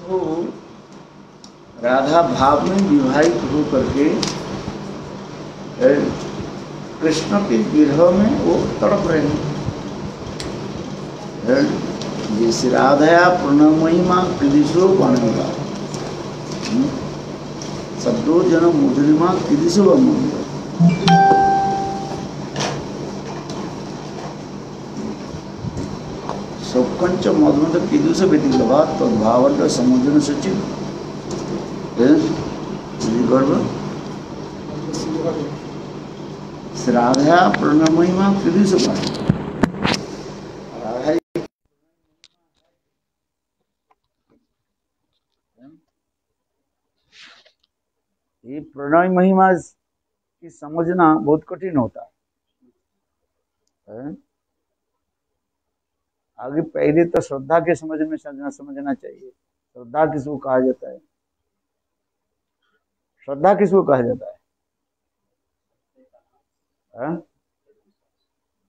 वो राधा भाव में विवाहित हो करके कृष्ण के विरह में वो तड़प रहे हैं। जैसे राधाया प्रणमयिमा कृदिशो बनेगा शब्दों जन मुद्रिमा कृदिशो बनेगा। शोकंच मधुमत कीदृश व्यतिलभा तद्भावंड समुद्र सचिव गर्भ राधा प्रणमयिमा कीदृश राधा ये प्रणय महिमा की समझना बहुत कठिन होता है। आगे पहले तो श्रद्धा के समझ में समझना चाहिए। श्रद्धा किसको कहा जाता है? श्रद्धा किसको कहा जाता है?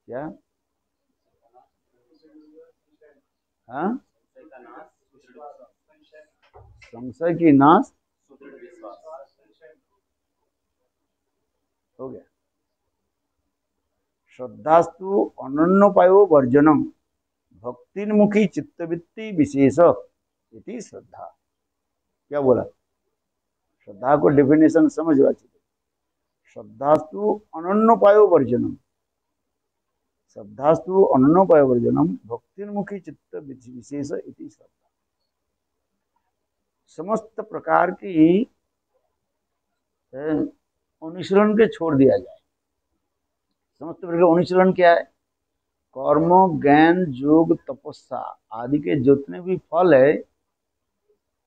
क्या? संशय की नाश हो गया। श्रद्धास्तु अनन्योपायो वर्जनम भक्तिन्मुखी चित्तवृत्ति विशेष इति श्रद्धा। क्या बोला? श्रद्धा को डेफिनेशन समझना चाहिए। श्रद्धास्तु अनन्योपायो वर्जनम, श्रद्धास्तु अनन्योपायो वर्जनम भक्तिन्मुखी चित्त विशेष इति श्रद्धा। समस्त प्रकार की अनुशीलन के छोड़ दिया जाए। समस्त प्रकार का अनुशीलन क्या है? कर्म, ज्ञान, योग, तपस्या आदि के जितने भी फल है,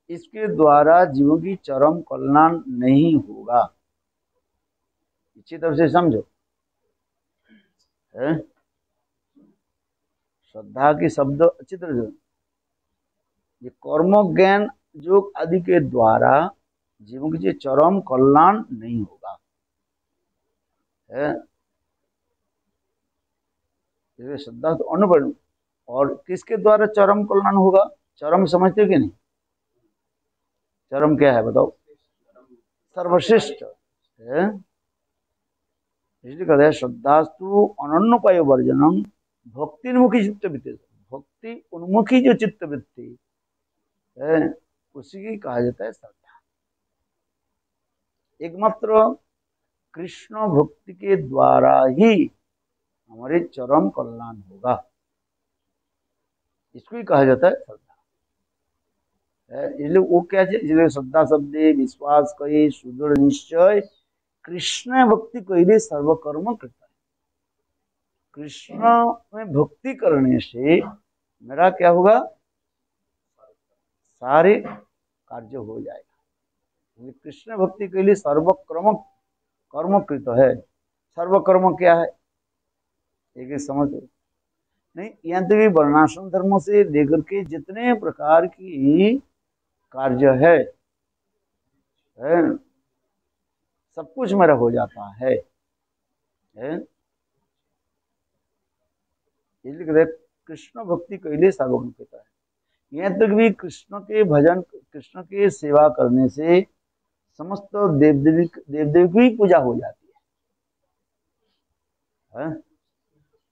इसके द्वारा जीवों की चरम कल्याण नहीं होगा। अच्छी तरह से समझो। श्रद्धा की शब्द अच्छी तरह से, ये कर्म, ज्ञान, योग आदि के द्वारा जीवों की चरम कल्याण नहीं होगा। श्रद्धा तो अनुभव। और किसके द्वारा चरम कल्याण होगा? चरम समझते हो कि नहीं? चरम क्या है बताओ? सर्वश्रेष्ठ है। इसलिए कहते हैं श्रद्धास्तु अनन्योपाय वर्जनम भक्तिन्मुखी चित्तवृत्ति। भक्ति उन्मुखी जो चित्तवृत्ति है उसी की कहा जाता है श्रद्धा। एकमात्र कृष्ण भक्ति के द्वारा ही हमारे चरम कल्याण होगा, इसको ही कहा जाता है श्रद्धा। इसलिए वो क्या है? इसलिए श्रद्धा शब्दे विश्वास कहे सुदृढ़ निश्चय कृष्ण भक्ति कहले सर्वकर्म करता है। कृष्ण में भक्ति करने से मेरा क्या होगा? सारे कार्य हो जाएगा। कृष्ण भक्ति के लिए सर्वकर्म कर्म कृत है। सर्वकर्म क्या है? एक समझ नहीं। यहाँ तक वर्णाश्रम धर्मों से लेकर के जितने प्रकार की कार्य है सब कुछ मेरा हो जाता है। इसलिए कृष्ण भक्ति कैले सर्वगुण कहता है। यहाँ तक भी कृष्ण के भजन, कृष्ण के सेवा करने से समस्त देव देवी की पूजा हो जाती है।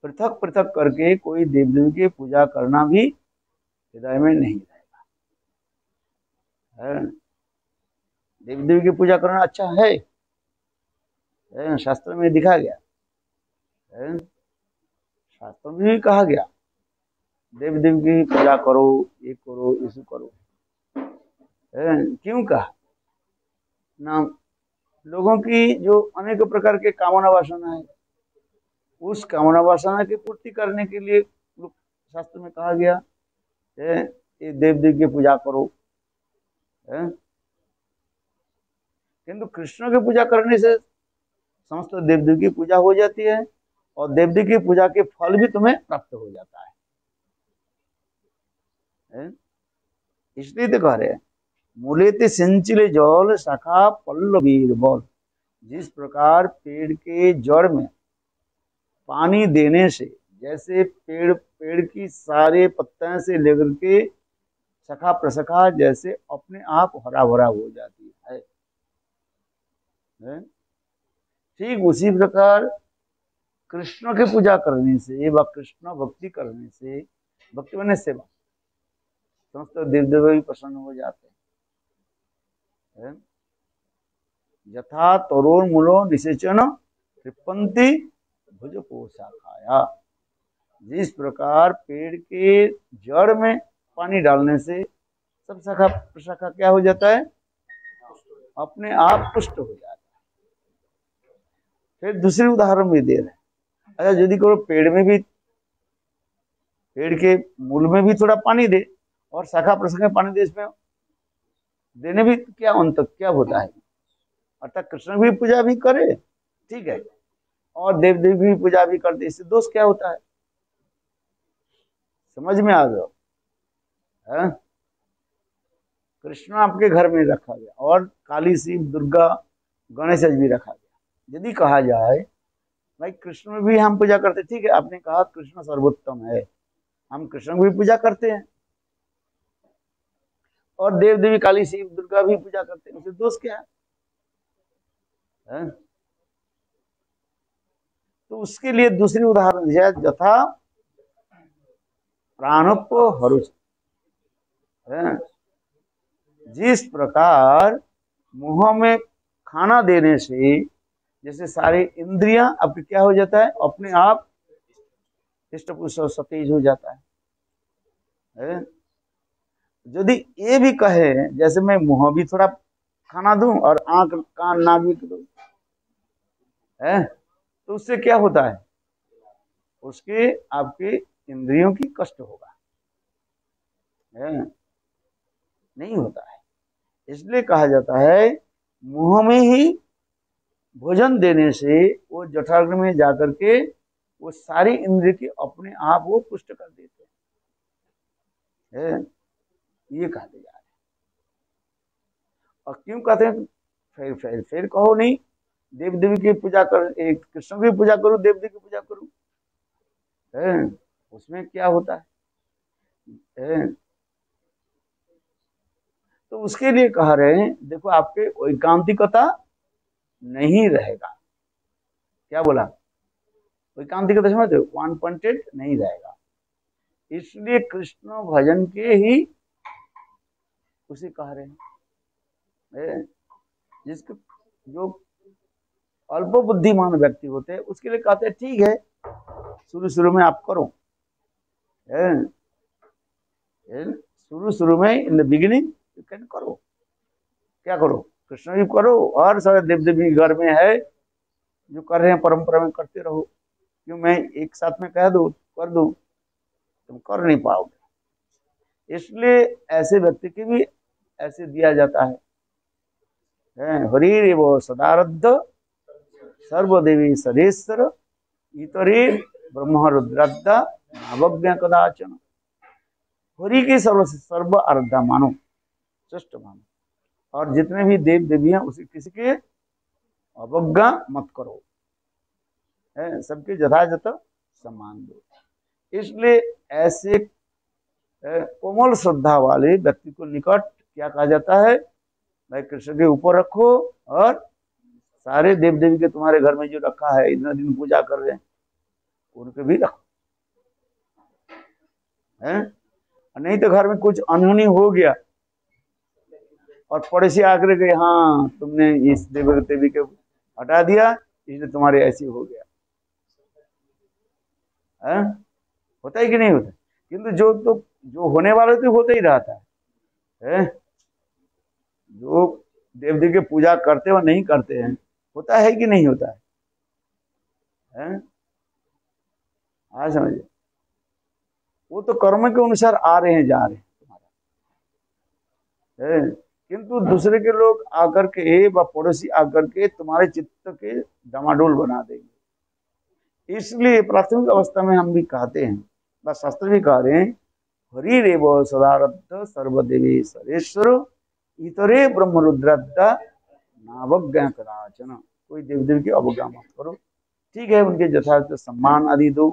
पृथक पृथक करके कोई देव देवी की पूजा करना भी हृदय में नहीं रहेगा। देव देवी की पूजा करना अच्छा है, शास्त्र में दिखा गया, शास्त्र में भी कहा गया देव देवी की पूजा करो, ये करो, इसे करो। क्यों कहा ना? लोगों की जो अनेक प्रकार के कामना वासना है, उस कामना वासना की पूर्ति करने के लिए शास्त्र में कहा गया ये देव देवी की पूजा करो। किंतु कृष्ण की पूजा करने से समस्त देव देवी की पूजा हो जाती है और देव देवी की पूजा के फल भी तुम्हें प्राप्त हो जाता है। इसलिए तो कह रहे हैं मूलेते सिंचिले जल शाखा पल्लवीर बल। जिस प्रकार पेड़ के जड़ में पानी देने से, जैसे पेड़ की सारे पत्ते से लेकर के सखा प्रसखा जैसे अपने आप हरा भरा हो जाती है। ठीक उसी प्रकार कृष्ण की पूजा करने से व कृष्ण भक्ति करने से, भक्ति बने सेवा, समस्त देव देव भी प्रसन्न हो जाते हैं। यथा तरुण मूलो निषेचन कृपंती भुज पोषाखाया, जिस प्रकार पेड़ के जड़ में पानी डालने से सब शाखा प्रशाखा क्या हो जाता है, अपने आप पुष्ट हो जाता है। फिर दूसरी उदाहरण भी दे रहे हैं। अच्छा, यदि करो पेड़ में भी, पेड़ के मूल में भी थोड़ा पानी दे और शाखा प्रशाखा में पानी दे, इसमें देने भी क्या अंतर क्या होता है, अर्थात कृष्ण भी पूजा भी करे, ठीक है, और देव देवी भी पूजा भी करते, इससे दोष क्या होता है, समझ में आ गया। कृष्ण आपके घर में रखा गया और काली शिव दुर्गा गणेश भी रखा गया। यदि कहा जाए भाई कृष्ण में भी हम पूजा करते, ठीक है, आपने कहा कृष्ण सर्वोत्तम है, हम कृष्ण की भी पूजा करते हैं और देव देवी काली शिव दुर्गा भी पूजा करते हैं, उससे दोष क्या है? तो उसके लिए दूसरी उदाहरण दिया, यथा प्राणप हरुच, जिस प्रकार मुंह में खाना देने से जैसे सारी इंद्रियां आपकी क्या हो जाता है, अपने आप हृष्टपुष्ट सतेज हो जाता है। यदि ये भी कहे जैसे मैं मुंह भी थोड़ा खाना दूं और आंख कान नाक भी दूं, तो उससे क्या होता है, उसके आपके इंद्रियों की कष्ट होगा, नहीं होता है। इसलिए कहा जाता है मुंह में ही भोजन देने से वो जठराग्नि में जाकर के वो सारी इंद्रिय की अपने आप वो पुष्ट कर देते हैं, ये कहते जा रहे हैं। और क्यों कहते हैं, फिर कहो नहीं देव देवी की पूजा कर, एक कृष्ण की पूजा करूं, देव देवी की पूजा करूं, उसमें क्या होता है? तो उसके लिए कह रहे हैं देखो आपके एकांतिकता नहीं रहेगा। क्या बोला, एकांतिकता समझते हो, वन पॉइंटेड नहीं रहेगा। इसलिए कृष्ण भजन के ही उसे कह रहे हैं। जिसके जो अल्प बुद्धिमान व्यक्ति होते हैं उसके लिए कहते हैं ठीक है शुरू शुरू में आप करो, शुरू में in the beginning you can करो, क्या करो, कृष्ण भी करो और सारे देव देवी घर में है जो कर रहे हैं परंपरा में करते रहो। क्यों मैं एक साथ में कह दूं कर दूं, तुम कर नहीं पाओगे। इसलिए ऐसे व्यक्ति की भी ऐसे दिया जाता है, हरि वो सदारद्ध सर्वदेवी सदेश्वर इतरे ब्रह्म रुद्रद्दा नवज्ञ कदाचन, हरि की सर्व आराध्या मानो, श्रेष्ठ मानो, और जितने भी देव देवी हैं उसी किसी के अवज्ञा मत करो, सबके यथायथ सम्मान दो। इसलिए ऐसे कोमल श्रद्धा वाले व्यक्ति को निकट क्या कहा जाता है, भाई कृष्ण के ऊपर रखो और सारे देव देवी के तुम्हारे घर में जो रखा है इतना दिन पूजा कर रहे हैं उनके भी रखो, नहीं तो घर में कुछ अनहोनी हो गया और पड़ोसी आकर के हाँ तुमने इस देवी देवी के हटा दिया इसलिए तुम्हारे ऐसी हो गया, होता है कि नहीं होता। किंतु जो होने वाले तो होता ही रहता है, जो देव देवी की पूजा करते और नहीं करते हैं होता है कि नहीं होता है? हाँ समझिए, वो तो कर्म के अनुसार आ रहे हैं जा रहे हैं तुम्हारा, किंतु दूसरे के लोग आकर के व पड़ोसी आकर के तुम्हारे चित्त के डमाडोल बना देंगे। इसलिए प्राथमिक अवस्था में हम भी कहते हैं, बस शास्त्र भी कह रहे हैं, हरि रेव सदारद्ध सर्वदेवी सरेश्वर इतरे ब्रह्म रुद्रद्दा नावज्ञा कदाचन, कोई देव देवी की अवज्ञा मत करो, ठीक है, उनके यथार्थ सम्मान आदि दो,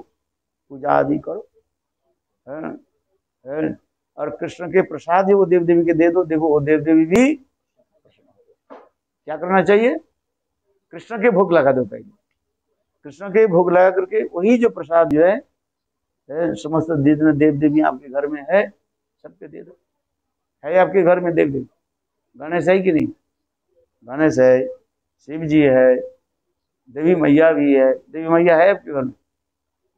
पूजा आदि करो, और कृष्ण के प्रसाद है वो देव देवी के दे दो, देखो वो देव देवी भी क्या करना चाहिए, कृष्ण के भोग लगा दो पहले, कृष्ण के भोग लगा करके वही जो प्रसाद जो है समस्त जितने देव देवी आपके घर में है सबके दे दो। है आपके घर में देव देवी, गणेश है कि नहीं, गणेश है, शिव जी है, देवी मैया भी है, देवी मैया है आपके घर में,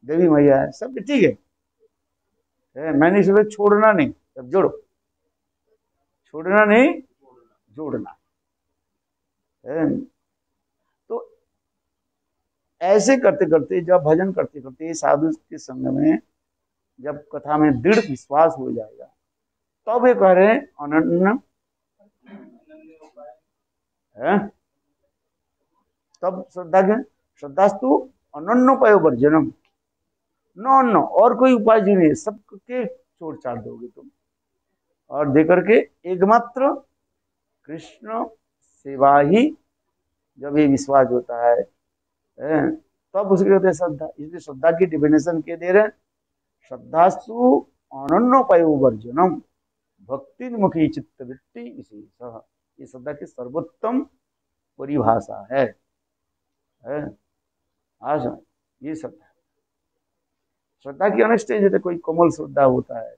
देवी मैया है, सब ठीक है। मैंने इसमें छोड़ना नहीं, सब जोड़ो, छोड़ना नहीं जोड़ना है। तो ऐसे करते करते जब भजन करते करते साधु के संग में जब कथा में दृढ़ विश्वास हो जाएगा तब ये कह रहे हैं अनन्य है, तब श्रद्धा के श्रद्धास्तु अनन्योपाय वर्जनम, न और कोई उपाय जी नहीं, सबके छोड़ छाड़ दोगे तुम और देकर के एकमात्र कृष्ण सेवा ही जब ये विश्वास होता है तब उसके कहते हैं श्रद्धा। इसलिए श्रद्धा की डिफिनेशन के दे रहे हैं, श्रद्धास्तु अनन्योपाय वर्जनम भक्ति मुखी चित्त वृत्ति विशेष, ये श्रद्धा की सर्वोत्तम परिभाषा है। आज ये श्रद्धा, श्रद्धा की अनेक स्टेज होते, कोई कोमल श्रद्धा होता है,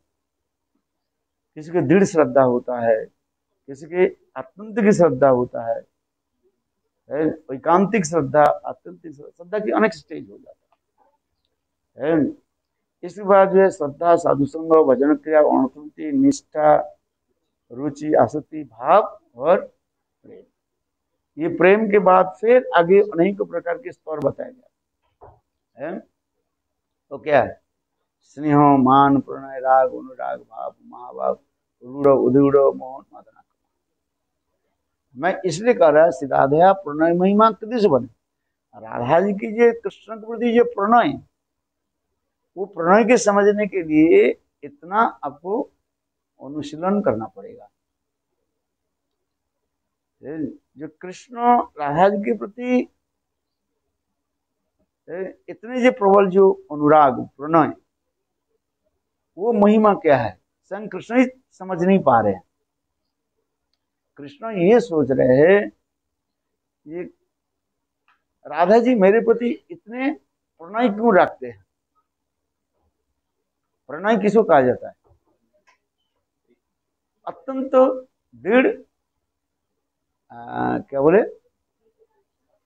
किसी के दृढ़ श्रद्धा होता है, किसी के आत्यंतिक श्रद्धा होता है, एकांतिक श्रद्धा, आत्यंतिक श्रद्धा की अनेक स्टेज हो जाता है। इसके बाद जो है श्रद्धा, साधु संग, भजन क्रिया, अनुकृति, निष्ठा, रुचि, आसक्ति, भाव और प्रेम। ये प्रेम के बाद फिर आगे अनेक प्रकार के स्तर बताए गए हैं। तो क्या है, स्नेह, मान, प्रणय, राग, अनुराग, भाव, महाभाव, रूढ़, उदूढ़, मोहन, मदना। मैं इसलिए कह रहा है राधा प्रणय महिमा कदी से बने, राधा जी की जो कृष्ण के प्रति जो प्रणय, वो प्रणय के समझने के लिए इतना आपको अनुशीलन करना पड़ेगा। जो कृष्ण राधा जी के प्रति इतने जो प्रबल जो अनुराग प्रणय, वो महिमा क्या है स्वयं कृष्ण ही समझ नहीं पा रहे हैं। कृष्ण ये सोच रहे हैं ये राधा जी मेरे प्रति इतने प्रणय क्यों रखते हैं। प्रणय किसको कहा जाता है, अत्यंत दृढ़ क्या बोले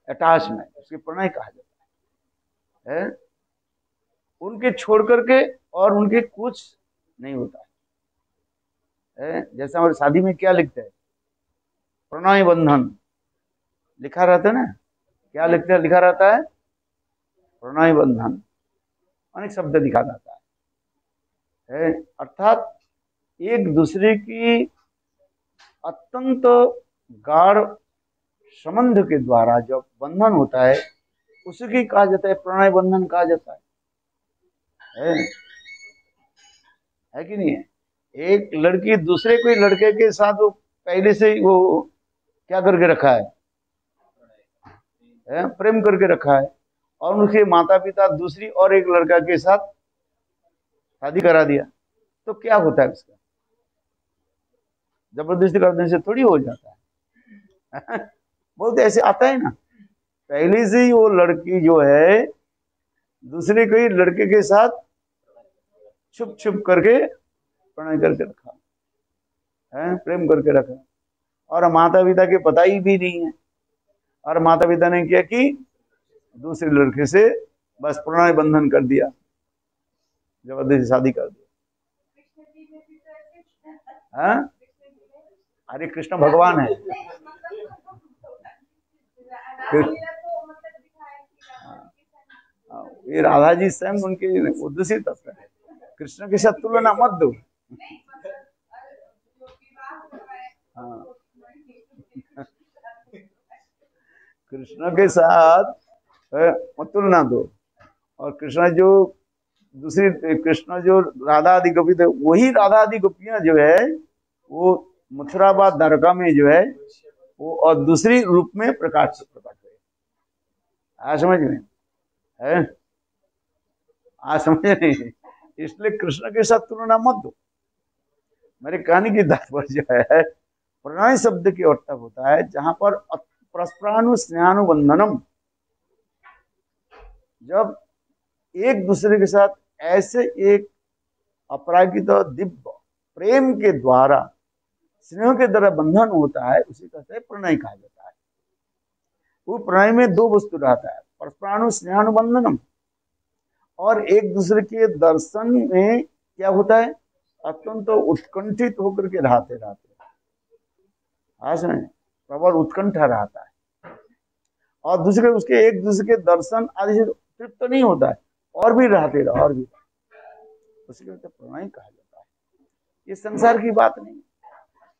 अटैचमेंट, उसके प्रणय कहा जाता है। उनके छोड़ करके और उनके कुछ नहीं होता है। जैसे हमारे शादी में क्या लिखते हैं, प्रणय बंधन लिखा रहता है ना, क्या लिखते हैं, लिखा रहता है प्रणय बंधन, अनेक शब्द लिखा जाता है। अर्थात एक दूसरे की अत्यंत गाढ़ संबंध के द्वारा जो बंधन होता है उसी कहा जाता है प्रणय बंधन कहा जाता है कि नहीं है। एक लड़की दूसरे कोई लड़के के साथ वो पहले से ही वो क्या करके रखा है, प्रेम करके रखा है, और उसके माता पिता दूसरी और एक लड़का के साथ शादी करा दिया, तो क्या होता है उसका, जबरदस्ती करने से थोड़ी हो जाता है। बहुत ऐसे आता है ना, पहले से ही वो लड़की जो है दूसरे कोई लड़के के साथ छुप छुप करके प्रणय करके रखा है, प्रेम करके रखा, और माता पिता के पता ही भी नहीं है, और माता पिता ने क्या कि दूसरे लड़के से बस प्रणय बंधन कर दिया, जबरदस्ती शादी कर दिया। अरे कृष्ण भगवान है, ये राधा जी स्वयं उनके उद्देश्य तत्व है, कृष्ण के साथ तुलना मत दो। कृष्ण के साथ मत तुलना दो, और कृष्ण जो दूसरी कृष्ण जो राधा आदि गोपी थे, वही राधा आदि गोपियां जो है वो मथुराबाद द्वारका में जो है वो और दूसरी रूप में प्रकाश हुए। समझ में है, समझ नहीं, इसलिए कृष्ण के साथ तुलना मत दो। मेरे कहने की तात्पर्य जो है, प्रणय शब्द की अर्थ होता है जहां पर परस्परानु स्नेहानुबंधनम, जब एक दूसरे के साथ ऐसे एक अपरागित और दिव्य प्रेम के द्वारा स्नेह के द्वारा बंधन होता है, उसी कहते हैं प्रणय कहा जाता है। वो प्रणय में दो वस्तु रहता है, परस्परानु स्नेहानुबंधनम, और एक दूसरे के दर्शन में क्या होता है, अत्यंत तो उत्कंठित होकर के रहते प्रबल उत्कंठा रहता है, और दूसरे उसके एक दूसरे के दर्शन आदि से तृप्त नहीं होता है, और भी रहते रहो और भी, उसी को प्रणय कहा जाता है। ये संसार की बात नहीं।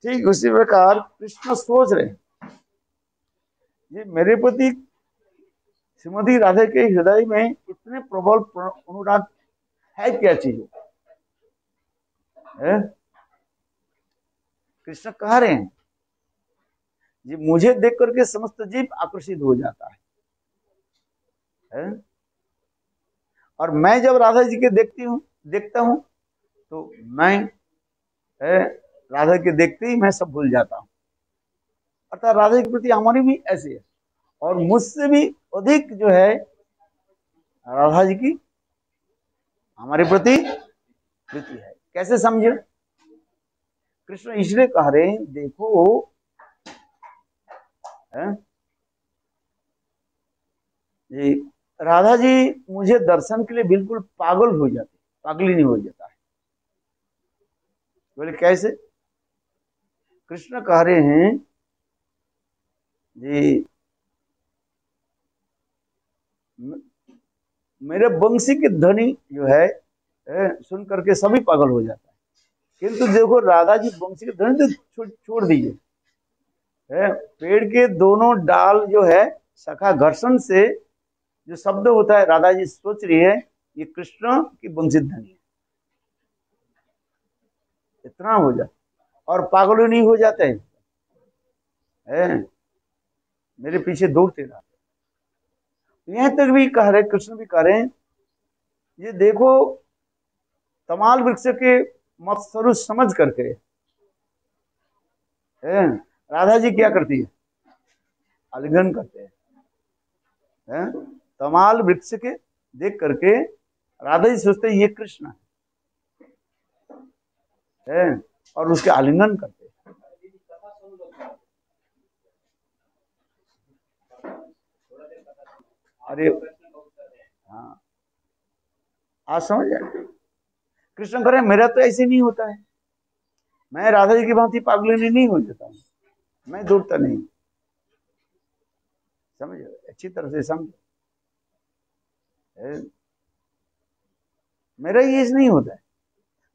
ठीक उसी प्रकार कृष्ण सोच रहे ये मेरे प्रति श्रीमती राधे के हृदय में इतने प्रबल अनुराग है, क्या चीज है? कृष्ण कह रहे हैं ये मुझे देख करके समस्त जीव आकर्षित हो जाता है? और मैं जब राधा जी के देखता हूं तो मैं राधा के देखते ही मैं सब भूल जाता हूं। अर्थात राधा के प्रति हमारी भी ऐसी है, और मुझसे भी अधिक जो है राधा जी की हमारे प्रति प्रीति है। कैसे समझे? कृष्ण इसलिए कह रहे हैं, देखो ये राधा जी मुझे दर्शन के लिए बिल्कुल पागल हो जाते, पागली नहीं हो जाता है। बोले कैसे? कृष्ण कह रहे हैं जी मेरे वंशी के ध्वनि जो है सुन करके सभी पागल हो जाता है, किंतु देखो राधा जी वंशी के ध्वनि तो छोड़ दीजिए, पेड़ के दोनों डाल जो है शाखा घर्षण से जो शब्द होता है, राधा जी सोच रही है ये कृष्ण की वंशी ध्वनि है, इतना हो जाता, और पागल नहीं हो जाते हैं, मेरे पीछे दौड़ते रहते। यहां तक भी कह रहे, कृष्ण भी कह रहे हैं, ये देखो तमाल वृक्ष के मत्स्वरूप समझ करके राधा जी क्या करती है, आलिंगन करते हैं। तमाल वृक्ष के देख करके राधा जी सोचते हैं ये कृष्ण है, और उसके आलिंगन करते हैं। अरे हाँ, आज समझ जाए। कृष्ण कह रहे मेरा तो ऐसे नहीं होता है, मैं राधा जी की भांति पागल नहीं हो जाता हूं, मैं दौड़ता नहीं। समझ अच्छी तरह से समझ, मेरा ये नहीं होता है।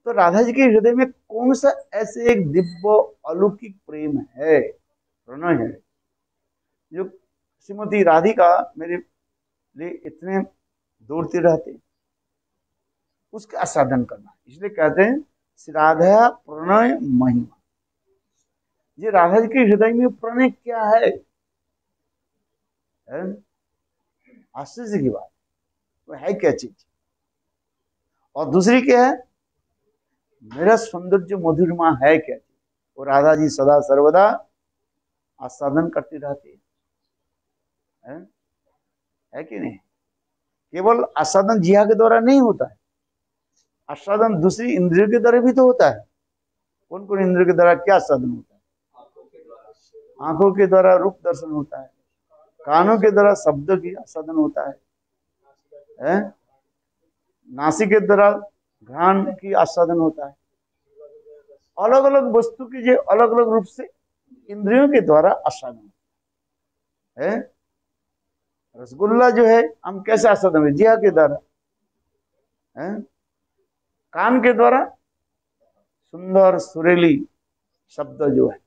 तो राधा जी के हृदय में कौन सा ऐसे एक दिव्य अलौकिक प्रेम है, प्रणय है, जो श्रीमती राधिका मेरे लिए इतने दौड़ते रहते, उसका आस्वादन करना। इसलिए कहते हैं राधा प्रणय महिमा। ये राधा जी के हृदय में प्रणय क्या है? आश्चर्य की बात, वो है क्या चीज? और दूसरी क्या है, मेरा सौंदर्य मधुरमा है क्या चीज? वो राधा जी सदा सर्वदा आस्वादन करती रहती है कि नहीं? केवल आस्वादन जिहा के द्वारा नहीं होता है, आस्वादन दूसरी इंद्रियों के द्वारा भी तो होता है। कौन कौन इंद्रियों के द्वारा क्या आस्वादन होता है? आंखों के द्वारा रूप दर्शन होता है, कानों के द्वारा शब्द की आस्वादन होता है? नासिक के द्वारा घ्राण की आस्वादन होता है। अलग अलग वस्तु की जो अलग अलग रूप से इंद्रियों के द्वारा आस्वादन है। रसगुल्ला जो है हम कैसे आस्वादन है? जिहा के द्वारा, कान के द्वारा सुंदर सुरीली शब्द जो है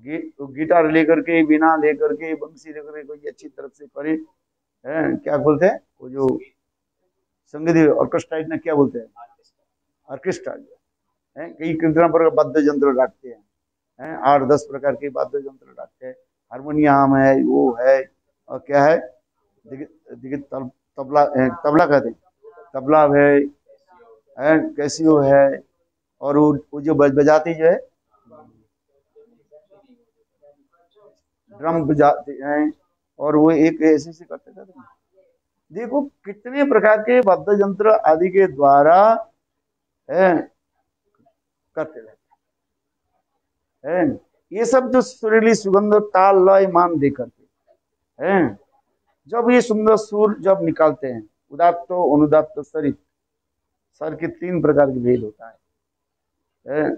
गिटार लेकर के, बिना लेकर के, बंसी लेकर के, कोई अच्छी तरफ से करे, क्या बोलते हैं वो जो संगीत ऑर्केस्ट्रा ना, क्या बोलते हैं? ऑर्केस्ट्रा जो है, कई कितना प्रकार वाद्य यंत्र रखते हैं, 8-10 प्रकार के वाद्य यंत्र रखते हैं, हारमोनियम है, वो है, और क्या है, तबला कहते हैं, तबला है, कैसियो है, और वो जो बजाती जो है, ड्रम बजाते हैं, और वो एक ऐसे से करते थे। देखो कितने प्रकार के वाद्य यंत्र आदि के द्वारा करते रहते हैं। ये सब जो सुरीली सुगंध ताल लय मान दे करते हैं, जब ये सुंदर सुर जब निकालते हैं, उदात्त अनुदात्त सरित, सर के 3 प्रकार के भेद होता है,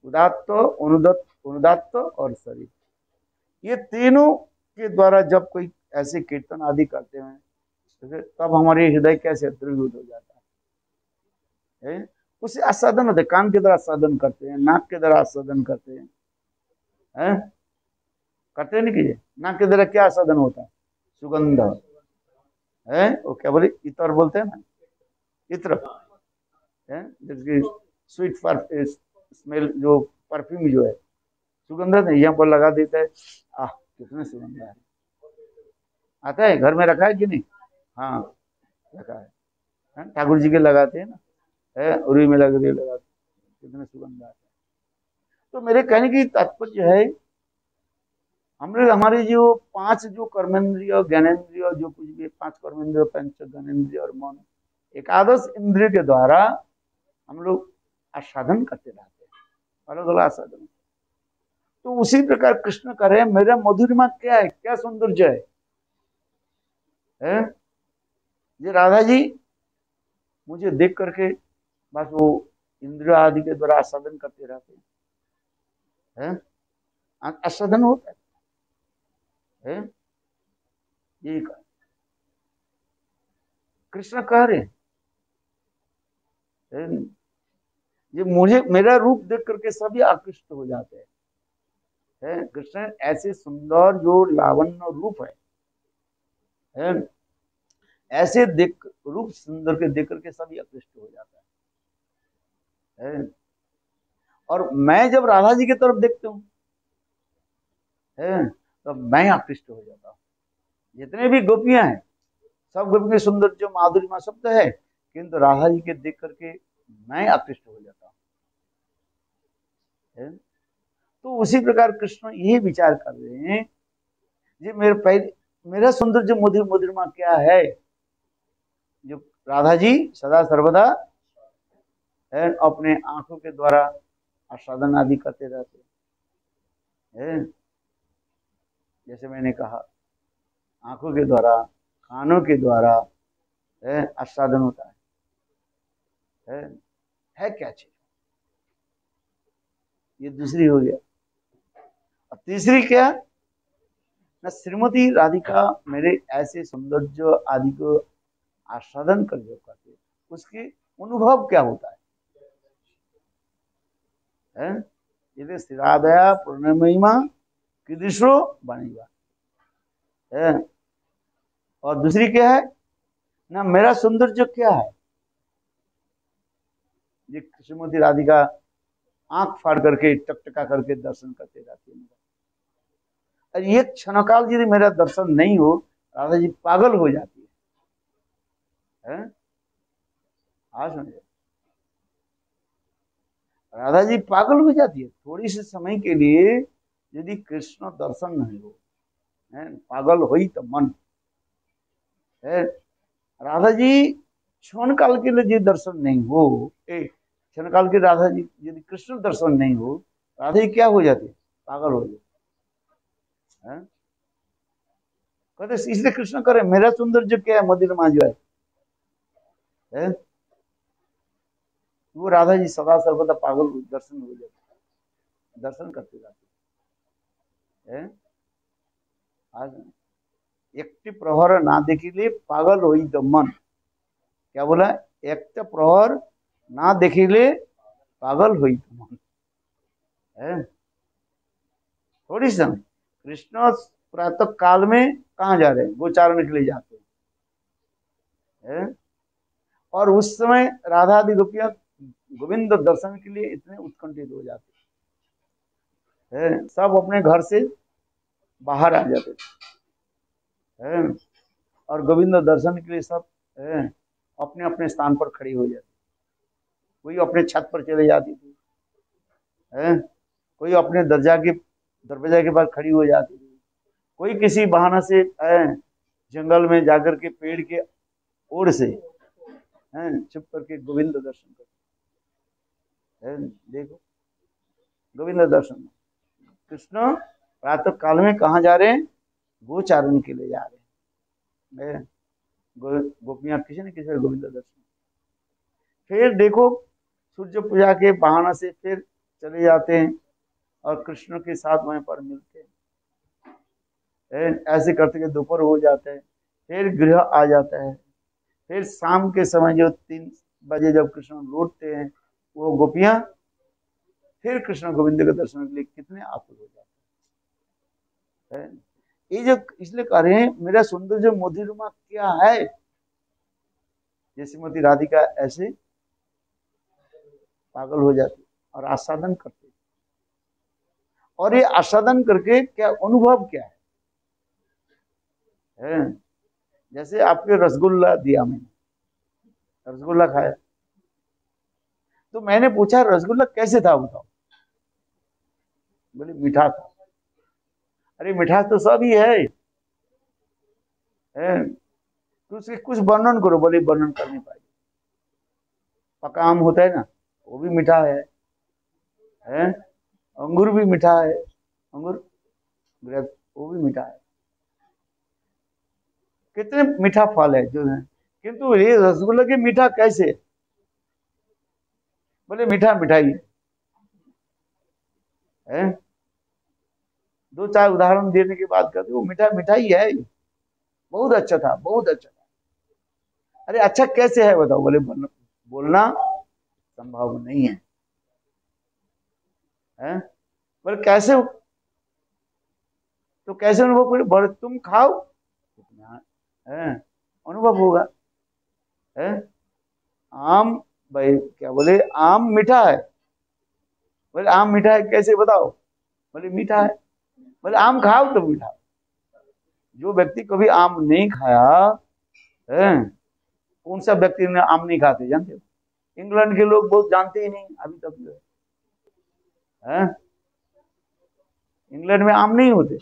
उदात्त अनुदात्त और सरित। ये तीनों के द्वारा जब कोई ऐसे कीर्तन आदि करते हैं, तब हमारे हृदय कैसे द्रवीभूत हो जाता है। उससे आस्वादन होते, कान के द्वारा आस्वादन करते हैं, नाक के द्वारा आस्वादन करते हैं, करते नहीं कीजिए। नाक के द्वारा क्या आस्वादन होता है? सुगंध है, वो क्या बोले, इत्र बोलते हैं ना, इत्र है, जैसे स्वीट स्मेल, जो परफ्यूम जो है, सुगंध है, यहाँ पर लगा देता है, आह कितने सुगंध है। आता है, घर में रखा है कि नहीं? हाँ रखा है, ठाकुर जी के लगाते हैं ना, उरी में लगाते हैं, कितने सुगंध आते हैं। तो मेरे कहने की तात्पर्य है, हमारे जो 5 जो कर्मेंद्रिय ज्ञानेन्द्रिय जो कुछ भी 5 कर्मेंद्रिय, पंच ज्ञानेन्द्रिय और मन, एकादश इंद्रिय के द्वारा हम लोग आस्वादन करते रहते हैं, अलग अलग आस्वादन। तो उसी प्रकार कृष्ण कह रहे हैं, मेरा मधुरिमा क्या है, क्या सौंदर्य है। ये राधा जी मुझे देख करके बस वो इंद्रिय आदि के द्वारा आस्वादन करते रहते हैं, आस्वादन होता है। ये कृष्ण कह रहे हैं, ये मुझे मेरा रूप देख करके सभी आकृष्ट हो जाते हैं। कृष्ण ऐसे सुंदर जो लावण्य रूप है, ऐसे देख रूप सुंदर के देख करके सभी आकृष्ट हो जाता है। और मैं जब राधा जी की तरफ देखता हूँ, तो मैं आकृष्ट हो जाता हूँ। जितने भी गोपियां हैं, सब गोपियों के सुंदर जो माधुरिमा शब्द है, किंतु राधा जी के देख करके मैं आकृष्ट हो जाता हूँ। तो उसी प्रकार कृष्ण ये विचार कर रहे हैं, जी मेरा सुंदर जो मधुरिमा क्या है, जो राधा जी सदा सर्वदा अपने आंखों के द्वारा आस्वादन आदि करते रहते हैं। जैसे मैंने कहा, आंखों के द्वारा, कानों के द्वारा आस्वादन होता है क्या चीज? ये दूसरी हो गया। और तीसरी क्या न, श्रीमती राधिका मेरे ऐसे सौंदर्य आदि को आस्वादन कर जो करते, उसके अनुभव क्या होता है? ये श्रीराधया पूर्णमयिमा कीदृशो बनेगा। और दूसरी क्या है ना, मेरा सौंदर्य क्या है? ये श्रीमती राधिका आंख फाड़ करके टकटका करके दर्शन करते रहते हैं। और ये क्षणकाल यदि मेरा दर्शन नहीं हो, राधा जी पागल हो जाती है। हाँ समझे, राधा जी पागल हो जाती है थोड़ी सी समय के लिए, यदि कृष्ण दर्शन नहीं हो, पागल हो ही तो मन है। राधा जी क्षण काल के लिए यदि दर्शन नहीं हो, क्षण काल के राधा जी यदि कृष्ण दर्शन नहीं हो, राधा जी क्या हो जाती है? पागल हो जाती है। कहते इसलिए कृष्ण करे, मेरा सुंदर जो क्या है, मधुरिमा जो है, वो राधा जी सदा सर्वदा पागल दर्शन हो जाते, दर्शन करते जाते हैं। आज एक प्रहर ना देखिले पागल हो तो मन, क्या बोला? एक प्रहर ना देखिले पागल हो तो मन है। थोड़ी समय कृष्ण प्रातः काल में कहाँ जा रहे हैं? गोचारण के लिए जाते हैं। और उस समय राधा आदि गोपियां गोविंद दर्शन के लिए इतने उत्कंठित हो जाते हैं, सब अपने घर से बाहर आ जाते थे, और गोविंद दर्शन के लिए सब अपने अपने स्थान पर खड़ी हो जाती, कोई अपने छत पर चले जाती थी, है। कोई अपने दरवाजा के पास खड़ी हो जाती थी, कोई किसी बहाना से जंगल में जाकर के पेड़ के ओर से चुप करके गोविंद दर्शन करते। देखो गोविंद दर्शन, कृष्ण प्रातः काल में कहाँ जा रहे हैं? गोचारण के लिए जा रहे हैं। गोपियां किसी न किसी गोविंद दर्शन। फिर देखो सूर्य पूजा के बहाना से फिर चले जाते हैं और कृष्ण के साथ वहीं पर मिलते हैं। ऐसे करते के दोपहर हो जाता है, फिर गृह आ जाता है। फिर शाम के समय जो 3 बजे जब कृष्ण लौटते हैं, वो गोपियां फिर कृष्ण गोविंद के दर्शन के लिए कितने आतुर हो जाते हैं। ये जो इसलिए कह रहे हैं मेरा सुंदर जो मधुरिमा क्या है, जैसे श्रीमती राधिका ऐसे पागल हो जाती और आस्वादन करते। और ये आस्वादन करके क्या अनुभव क्या है? जैसे आपके रसगुल्ला दिया, मैंने रसगुल्ला खाया तो मैंने पूछा रसगुल्ला कैसे था बताओ? बोले मीठा था। अरे मिठास तो सब ही है, तो उसके कुछ वर्णन करो। बोले वर्णन कर नहीं पाए। पका आम होता है ना, वो भी मीठा है? अंगूर भी मीठा है, अंगूर ग्रेप वो भी मीठा है। कितने मीठा फल है जो है, किंतु ये रसगुल्ला के मीठा कैसे? बोले मीठा मिठाई है। 2-4 उदाहरण देने के बाद कहते वो मीठा मिठाई है, बहुत अच्छा था, बहुत अच्छा था। अरे अच्छा कैसे है बताओ? बोले बोलना संभव नहीं है, बोले कैसे? तो कैसे अनुभव करो? बोले तुम खाओ अनुभव होगा। आम भाई क्या बोले आम मीठा है? बोले आम मीठा है कैसे बताओ? बोले मीठा है। बोले आम खाओ तो मीठा। जो व्यक्ति कभी आम नहीं खाया है, कौन सा व्यक्ति ने आम नहीं खाते जानते हो? इंग्लैंड के लोग बहुत जानते ही नहीं अभी तक जो है। इंग्लैंड में आम नहीं होते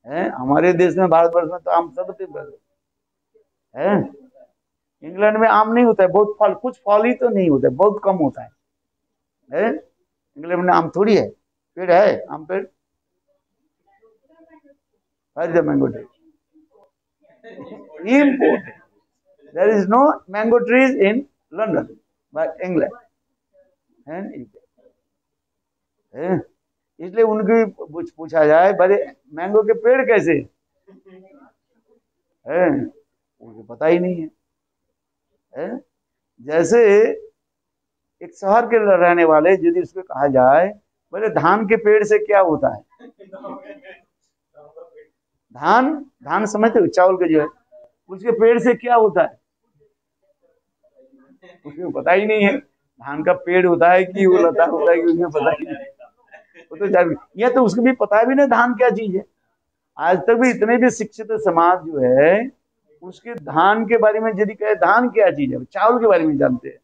हैं। हमारे देश में भारतवर्ष में तो आम सब है। इंग्लैंड में आम नहीं होता है, बहुत फल, कुछ फल ही तो नहीं होता है, बहुत कम होता है। इंग्लैंड में आम थोड़ी है, पेड़ है आम पेड़। Mango tree imported. There is no mango trees in London, but England and UK. इसलिए उनकी पूछा जाए बड़े मैंगो के पेड़ कैसे है, उनको पता ही नहीं है। जैसे एक शहर के रहने वाले यदि उसको कहा जाए बोले धान के पेड़ से क्या होता है? धान समझते हो, चावल के जो है, उसके पेड़ से क्या होता है? उसको पता ही नहीं है। धान का पेड़ होता है कि वो लता होता है कि उसमें पता ही नहीं। वो तो ये तो उसको भी पता भी नहीं धान क्या चीज है। आज तक भी इतने भी शिक्षित समाज जो है उसके धान के बारे में यदि कहे धान क्या चीज है, चावल के बारे में जानते हैं।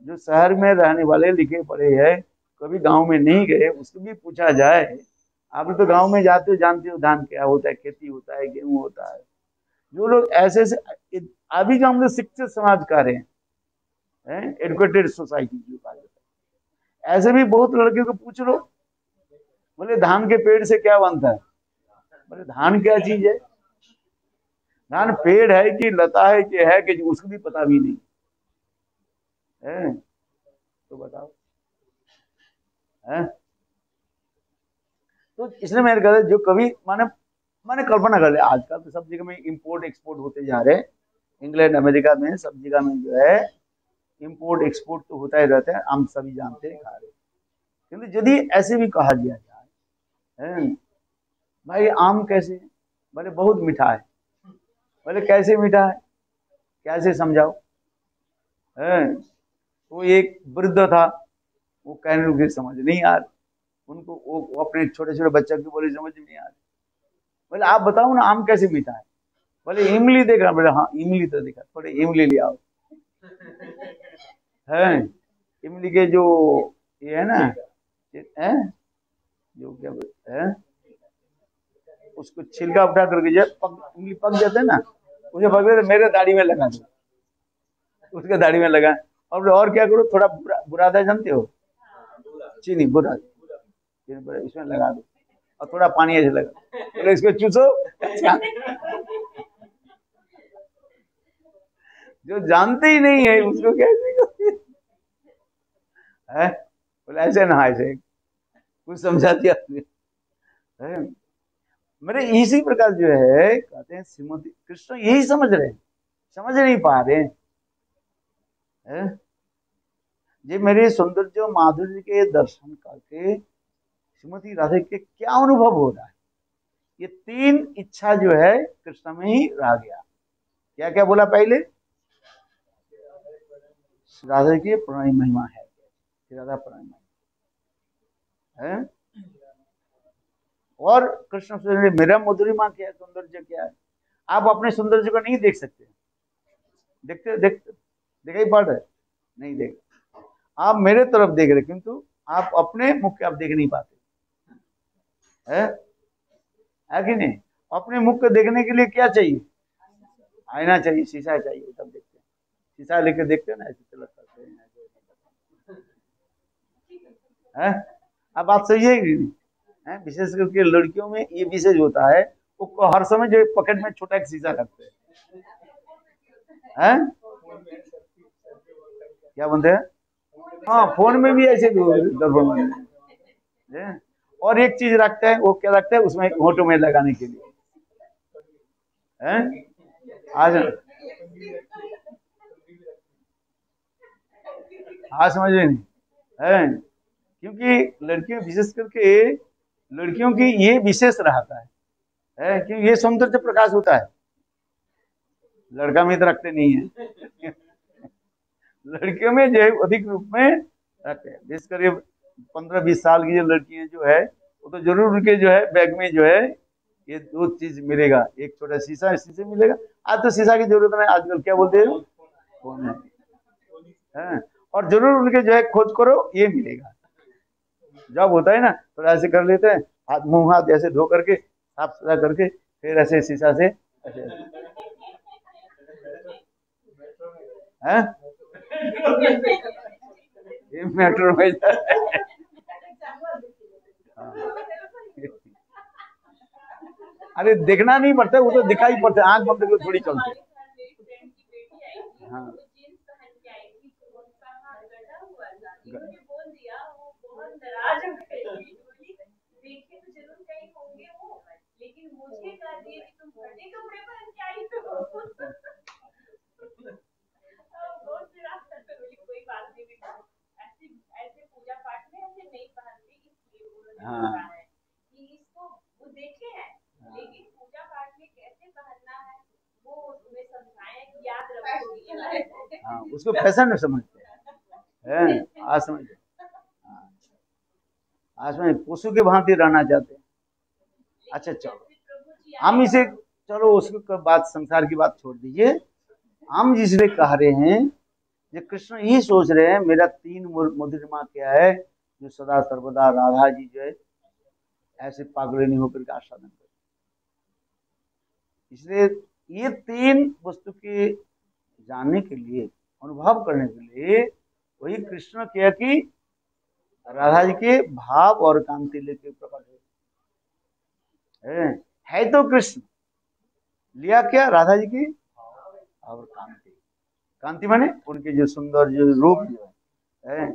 जो शहर में रहने वाले लिखे पढ़े हैं, कभी गांव में नहीं गए, उसको भी पूछा जाए आप तो गांव में जाते हो, जानते हो धान क्या होता है, खेती होता है, गेहूं होता है। जो लोग ऐसे अभी जो हम लोग शिक्षित समाज का रहे हैं, एडुकेटेड सोसाइटी जो कहा जाता है, ऐसे भी बहुत लड़के को पूछ लो बोले धान के पेड़ से क्या बनता है? बोले धान क्या चीज है? धान पेड़ है कि लता है कि उसको भी पता भी नहीं है। तो बताओ है? तो इसलिए मैंने कहा जो कभी माने कल्पना कर ले, आजकल तो सब जगह में इंपोर्ट एक्सपोर्ट होते जा रहे हैं। इंग्लैंड अमेरिका में सब जगह में जो है इंपोर्ट एक्सपोर्ट तो होता ही रहता है, हम सभी जानते हैं, खा रहे। क्योंकि यदि ऐसे भी कहा दिया जाए भाई आम कैसे? बोले बहुत मीठा है। बोले कैसे मीठा है, कैसे समझाओ? तो एक वृद्ध था, वो कहने लगे समझ नहीं आ रही उनको, वो अपने छोटे छोटे बच्चे की बोले समझ नहीं आ रही। बोले आप बताओ ना आम कैसे मीठा है? बोले इमली देखा। बोले हाँ इमली तो देखा, थोड़े इमली ले आओ। है इमली के जो ये है ना, है जो क्या है, उसको छिलका उठा करके जब इमली पक जाते हैं ना, उसे पक जाते मेरे दाढ़ी में लगा दो, उसके दाढ़ी में लगा। और क्या करो, थोड़ा बुरादा जानते हो, चीनी बुरा, इसमें लगा दो और थोड़ा पानी ऐसे लगा, बोले इसको चूसो। जो जानते ही नहीं है उसको कैसे है, बोले ऐसे ना, ऐसे कुछ समझा दिया मेरे। इसी प्रकार जो है कहते हैं श्रीमती कृष्ण यही समझ रहे हैं, समझ नहीं पा रहे हैं। ये मेरे सौंदर्य माधुर्य के दर्शन करके श्रीमती राधे के क्या अनुभव हो रहा है, ये तीन इच्छा जो है कृष्ण में ही रह गया। क्या क्या बोला पहले, राधा की प्रणय महिमा है, राधा प्रणय महिमा है। और कृष्ण से मेरा मधुरिमा क्या है, सौंदर्य क्या है, आप अपने सौंदर्य को नहीं देख सकते, देखते देखते दिखाई पड़ रहा है, नहीं देख, आप मेरे तरफ देख रहे किंतु आप अपने मुख के आप देख नहीं पाते है कि नहीं। अपने मुख को देखने के लिए क्या चाहिए, आईना चाहिए, शीशा चाहिए, तब देखते हैं, शीशा लेके देखते हैं ना, ऐसे चलत करते हैं। अब बात सही है कि नहीं, विशेष करके लड़कियों में ये विशेष होता है, वो हर समय जो पॉकेट में छोटा एक शीशा रखते हैं। क्या बोलते हैं, हाँ फोन में भी ऐसे और एक चीज रखते हैं, वो क्या रखते हैं उसमें होठों में लगाने के लिए है। आज समझ में नहीं है, क्योंकि लड़कियों विशेष करके लड़कियों की ये विशेष रहता है क्योंकि ये सौंदर्य प्रकाश होता है, लड़का में तो रखते नहीं है। लड़कियों में जो है अधिक रूप में रखते हैं, विशेष कर 15-20 साल की जो लड़कियां जो है वो तो जरूर उनके जो है बैग में जो है ये दो चीज मिलेगा, एक छोटा शीशा, शीशे मिलेगा। आज तो शीशा की जरूरत नहीं, आजकल क्या बोलते हैं फोन है, और जरूर उनके जो है खोज करो ये मिलेगा। जब होता है ना थोड़ा ऐसे कर लेते हैं, हाथ मुंह हाथ ऐसे धो करके साफ सुथरा करके फिर ऐसे शीशा से ऐसे है मेट्रो में अरे देखना नहीं पड़ता, वो तो दिखाई पड़ता है, आंख बंद करके थोड़ी चलते। हाँ हाँ हाँ उसको फैशन में समझते हैं, आज समझ, आज में पशु के भांति रहना चाहते हैं। अच्छा चलो हम इसे, चलो उसके बात संसार की बात छोड़ दीजिए, हम जिसने कह रहे हैं ये कृष्ण यही सोच रहे हैं मेरा तीन मधुरिमा क्या है जो सदा सर्वदा राधा जी जो है ऐसे पागल होकर के आस्वादन कर, इसलिए ये तीन वस्तु के जानने के लिए, अनुभव करने के लिए वही कृष्ण किया कि राधा जी के भाव और कांति लेके प्रकट है तो कृष्ण लिया क्या, राधा जी की और कांति, कांति माने उनके जो सुंदर जो रूप जो है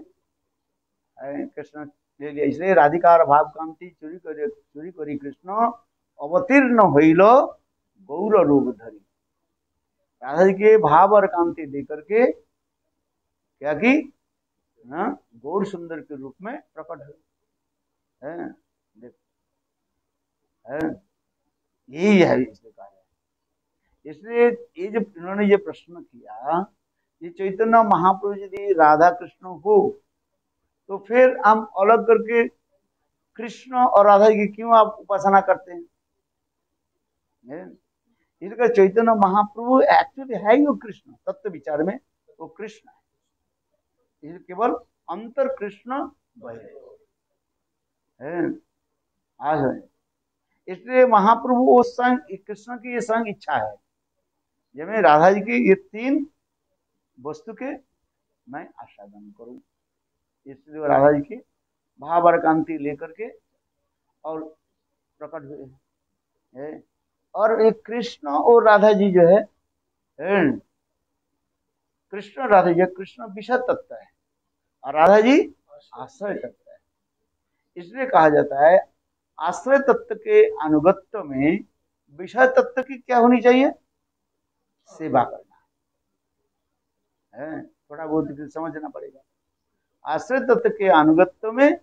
कृष्ण ले लिया। इसलिए राधिकार भाव कांति चुरी करी कृष्ण अवतीर्ण होइल गौर रूप धरी, राधा जी के भाव और कांति देकर के क्या की गौर सुंदर के रूप में प्रकट है, यही है इसलिए कहा है। इसलिए ये जो इन्होंने ये प्रश्न किया, ये चैतन्य महाप्रभु यदि राधा कृष्ण हो तो फिर हम अलग करके कृष्ण और राधा की क्यों आप उपासना करते हैं? इसका चैतन्य महाप्रभु एक्चुअली है ही वो कृष्ण, तत्व विचार में वो कृष्ण है, केवल अंतर कृष्ण बहे है आज है। इसलिए महाप्रभु वो संग कृष्ण की ये संग इच्छा है, जब मैं राधा जी की ये तीन वस्तु के मैं आस्वादन करूं, इसलिए राधा जी की भाव और कांति लेकर के और प्रकट हुए है। और एक कृष्ण और राधा जी जो है कृष्ण राधा जी, कृष्ण विषय तत्व है और राधा जी आश्रय तत्व है। इसलिए कहा जाता है आश्रय तत्व के अनुगत्य में विषय तत्व की क्या होनी चाहिए, सेवा करना है। थोड़ा बहुत समझना पड़ेगा। आश्रय तत्व के अनुगत्य में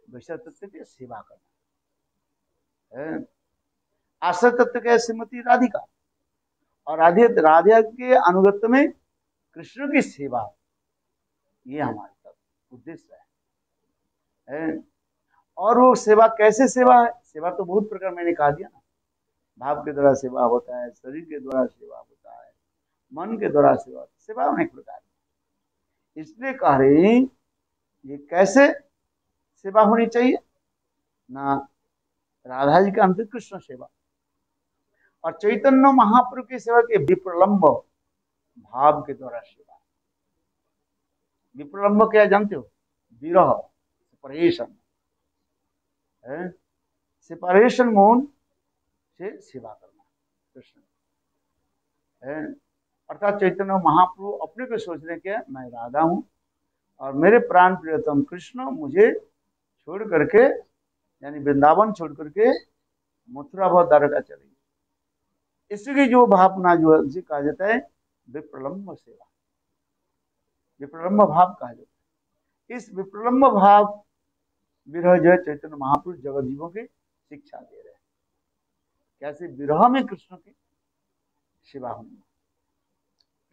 विषय तत्व की सेवा करना है। आश्रय तत्व के श्रीमती राधिका और राधा के अनुगत्य में कृष्ण की सेवा, ये हमारा उद्देश्य है। और वो सेवा कैसे सेवा है, सेवा तो बहुत प्रकार मैंने कहा दिया ना, भाव के द्वारा सेवा होता है, शरीर के द्वारा सेवा होता है, मन के द्वारा सेवा होता है, सेवा अनेक प्रकार की। इसलिए कह रहे ये कैसे सेवा होनी चाहिए ना, राधा जी का अंतर कृष्ण सेवा और चैतन्य महाप्रभु की सेवा के विप्रलंब भाव के द्वारा सेवा। विप्रलंब क्या जानते हो, विरह सेपरेशन है, सेपरेशन मून से सेवा करना कृष्ण है। अर्थात चैतन्य महाप्रभु अपने को सोच रहे क्या, मैं राधा हूं और मेरे प्राण प्रियतम कृष्ण मुझे छोड़ करके, यानी वृंदावन छोड़ करके मथुरा व द्वारका चलेंगे। इसकी जो भावना जो है उसे कहा जाता है विप्रलंब सेवा, विप्रलंब भाव कहा जाता है। इस विप्रलंब भाव विरह जो है चैतन्य महापुरुष जगत जीवों की शिक्षा दे रहे हैं, कैसे विरह में कृष्ण की सेवा होनी,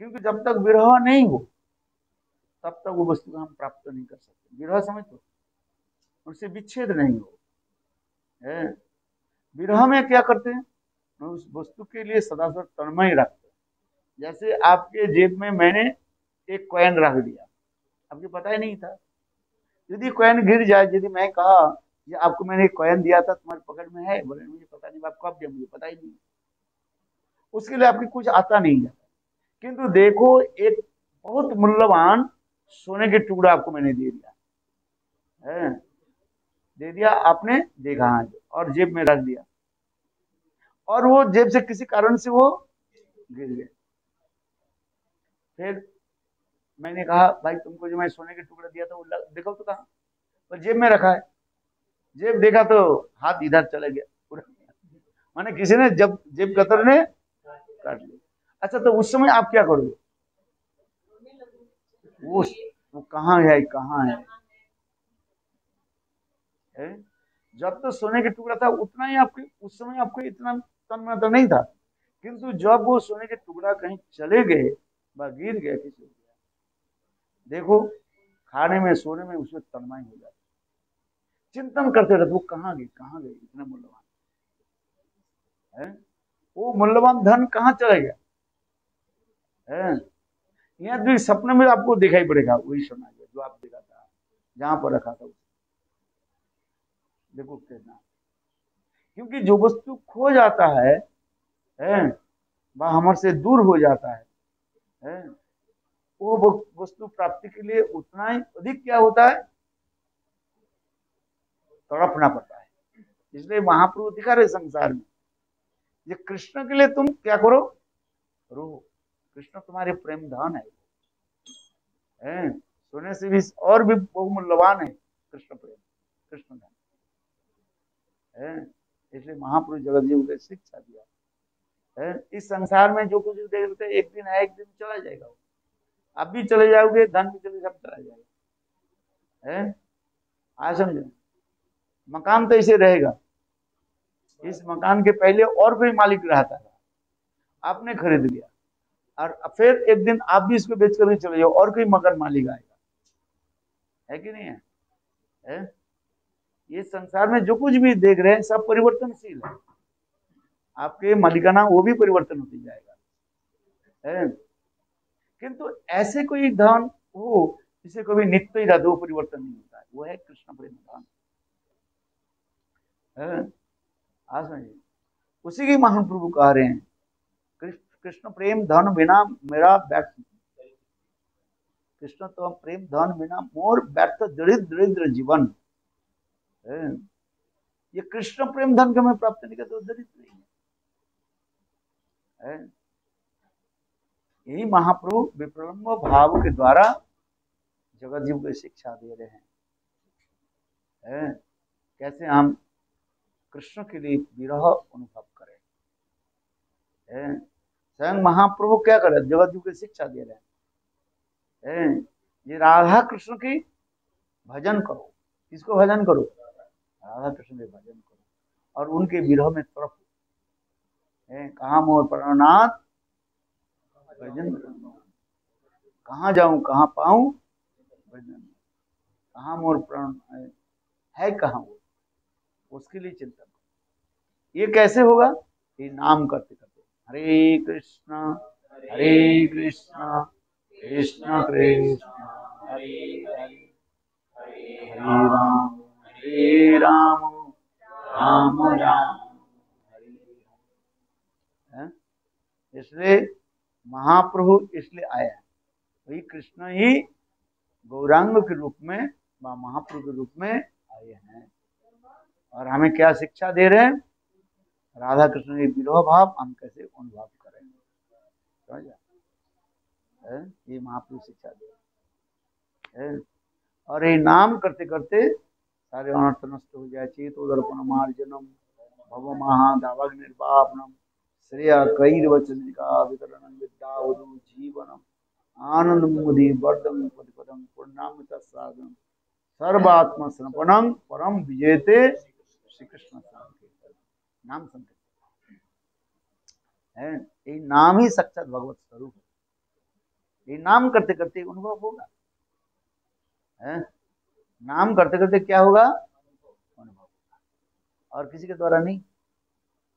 क्योंकि जब तक विरह नहीं हो तब तक वो वस्तु हम प्राप्त नहीं कर सकते। विरह समझ लो, उनसे विच्छेद नहीं हो है। विरह में क्या करते हैं, उस वस्तु के लिए सदा सर्व तन्मय रखते हैं। जैसे आपके जेब में मैंने एक कॉइन रख दिया, आपको पता ही नहीं था, यदि कॉइन गिर जाए, यदि मैं कहा ये आपको मैंने एक कॉइन दिया था तुम्हारे पकड़ में है, बोले मुझे पता नहीं, आप कब दिया मुझे पता ही नहीं, उसके लिए आपकी कुछ आता नहीं जाता। किंतु देखो एक बहुत मूल्यवान सोने के टुकड़ा आपको मैंने दे दिया है, दे दिया आपने देखा और जेब में रख दिया, और वो जेब से किसी कारण से वो गिर गए। फिर मैंने कहा भाई तुमको जो मैं सोने के टुकड़ा दिया था वो देखो तो कहा, और जेब में रखा है। जेब देखा तो हाथ इधर चले गया पूरा, माने किसी ने जब जेब कतर ने काट लिया। अच्छा तो उस समय आप क्या करोगे, वो कहाँ है कहाँ है? जब तो सोने के टुकड़ा था उतना ही आपके उस समय आपको इतना तन्मयता नहीं था, किंतु जब वो सोने के टुकड़ा कहीं चले गए व गिर गए किसी, देखो खाने में सोने में उसमें तन्मय हो जाता, चिंतन करते रहते वो कहाँ गए इतना मूल्यवान है, वो मूल्यवान धन कहाँ चला गया है। यहाँ जो सपने में आपको दिखाई पड़ेगा वही सोना है जो आप देखा था, जहां पर रखा था देखो कहना, क्योंकि जो वस्तु खो जाता है वह हमसे दूर हो जाता है, वो वस्तु प्राप्ति के लिए उतना ही अधिक क्या होता है, तड़पना पड़ता है। इसलिए महाप्रभु दिखा रहे संसार में, ये कृष्ण के लिए तुम क्या करो, रो, कृष्ण तुम्हारे प्रेम धन है, सोने से भी और भी बहुमूल्यवान है कृष्ण प्रेम, कृष्ण धन है। इसलिए महाप्रभु जगत जीव को शिक्षा दिया है। इस संसार में जो कुछ देखते हैं एक दिन है, एक दिन चला जाएगा, आप भी चले जाओगे, धन भी चले, सब चला जाएगा है। आज समझे, मकान तो ऐसे रहेगा, इस मकान के पहले और कोई मालिक रहता है, आपने खरीद लिया और फिर एक दिन आप भी इसको बेच कर चले जाओ और कोई मकान मालिक आएगा, है कि नहीं है? ये संसार में जो कुछ भी देख रहे हैं सब परिवर्तनशील है, आपके मालिकाना वो भी परिवर्तन होते जाएगा है। किंतु ऐसे कोई धन हो इसे कभी नित्य ही रहता, वो परिवर्तन नहीं होता है, वो है कृष्ण प्रेम धन। आज समझिए, उसी की महाप्रभु कह रहे हैं, कृष्ण प्रेम धन बिना मेरा व्यर्थ, कृष्ण तो प्रेम धन बिना मोर व्यर्थ दरिद्र जीवन। ये कृष्ण प्रेम धन का मैं प्राप्त नहीं करता, दरिद्र ही है। यही महाप्रभु विप्रलंब भाव के द्वारा जगत जीव को शिक्षा दे रहे हैं, कैसे हम कृष्ण के लिए विरह अनुभव करें। स्वयं महाप्रभु क्या कर रहे हैं, जगत जीव को शिक्षा दे रहे हैं, ये राधा कृष्ण की भजन करो। किसको भजन करो? राधा कृष्ण के भजन करो और उनके विरह में तड़प। कहाँ मोर प्राणनाथ भजन, कहाँ जाऊं कहाँ पाऊं भजन, कहाँ मोर प्राण है कहाँ वो, उसके लिए चिंतन करो। ये कैसे होगा? ये नाम करते करते, हरे कृष्ण कृष्ण कृष्ण हरे हरे, हरे राम राम राम हरे हरे। इसलिए महाप्रभु इसलिए आया, वही कृष्ण ही गौरांग के रूप में व महाप्रभु के रूप में आए हैं और हमें क्या शिक्षा दे रहे हैं? राधा कृष्ण के विरह भाव हम कैसे अनुभव करेंगे, समझ? ये महाप्रभु शिक्षा दे रहे। और ये नाम करते करते सारे अनर्थ नष्ट हो जाए। चेतो दर्पण मार्जनम भव महादावग निर्वापनम श्रेय कैर्वचनिका वितरणम विद्यावधु जीवनम आनंद मुदि वर्धम पदपदम पूर्णाम तत्साधनम सर्वात्म समर्पणम परम विजेते श्री कृष्ण नाम संकेत है। ये नाम ही साक्षात भगवत स्वरूप है। ये नाम करते करते अनुभव होगा, है? नाम करते करते क्या होगा? अनुभव, और किसी के द्वारा नहीं,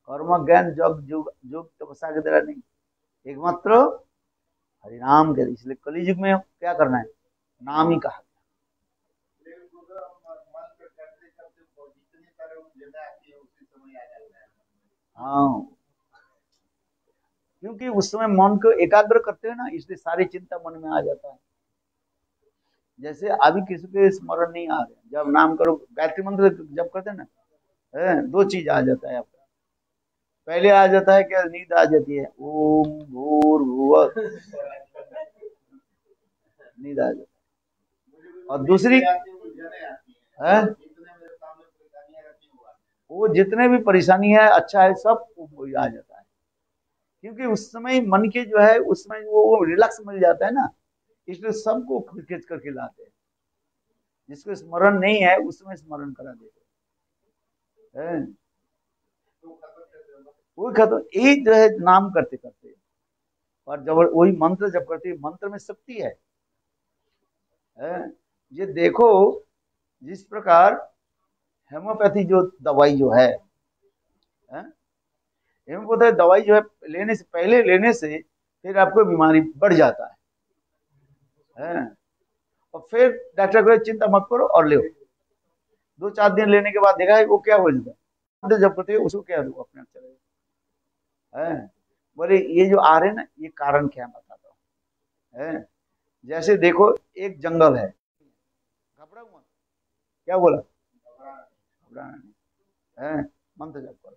कर्म ज्ञान योग तपस्या के द्वारा नहीं, एकमात्र हरिनाम के। इसलिए कलि युग में क्या करना है? नाम ही कहा। हाँ, क्योंकि उस समय मन को एकाग्र करते हैं ना, इसलिए सारी चिंता मन में आ जाता है। जैसे अभी किसी के स्मरण नहीं आ रहे, जब नाम करो गायत्री मंत्र जब करते हैं ना, दो चीज आ जाता है आपका। पहले आ जाता है क्या? नींद आ जाती है, ओम भूर्भुवः, नींद आ जाती है। और दूसरी है, वो जितने भी परेशानी है अच्छा है सब आ जाता है, क्योंकि उस समय मन के जो है उसमें वो रिलैक्स मिल जाता है ना, इसलिए सबको खींच कर खिलाते हैं। जिसको स्मरण नहीं है उसमें स्मरण करा देते हैं, वो खत्म। यही जो है नाम करते करते, और जब वही मंत्र जब करते, मंत्र में शक्ति है। ये देखो, जिस प्रकार हेमोपैथी जो दवाई जो है, हेमोपैथी दवाई जो है लेने से पहले, लेने से फिर आपको बीमारी बढ़ जाता है, और फिर डॉक्टर को चिंता मत करो और ले, 2-4 दिन लेने के बाद देखा है वो क्या हो जाता है, जब करते उसको क्या अपने आप चलेगा। बोले ये जो आ रहे हैं ना, ये कारण क्या बताता हूँ। जैसे देखो एक जंगल है, घबरा हुआ, क्या बोला? घबराना, मंत्र जप करो।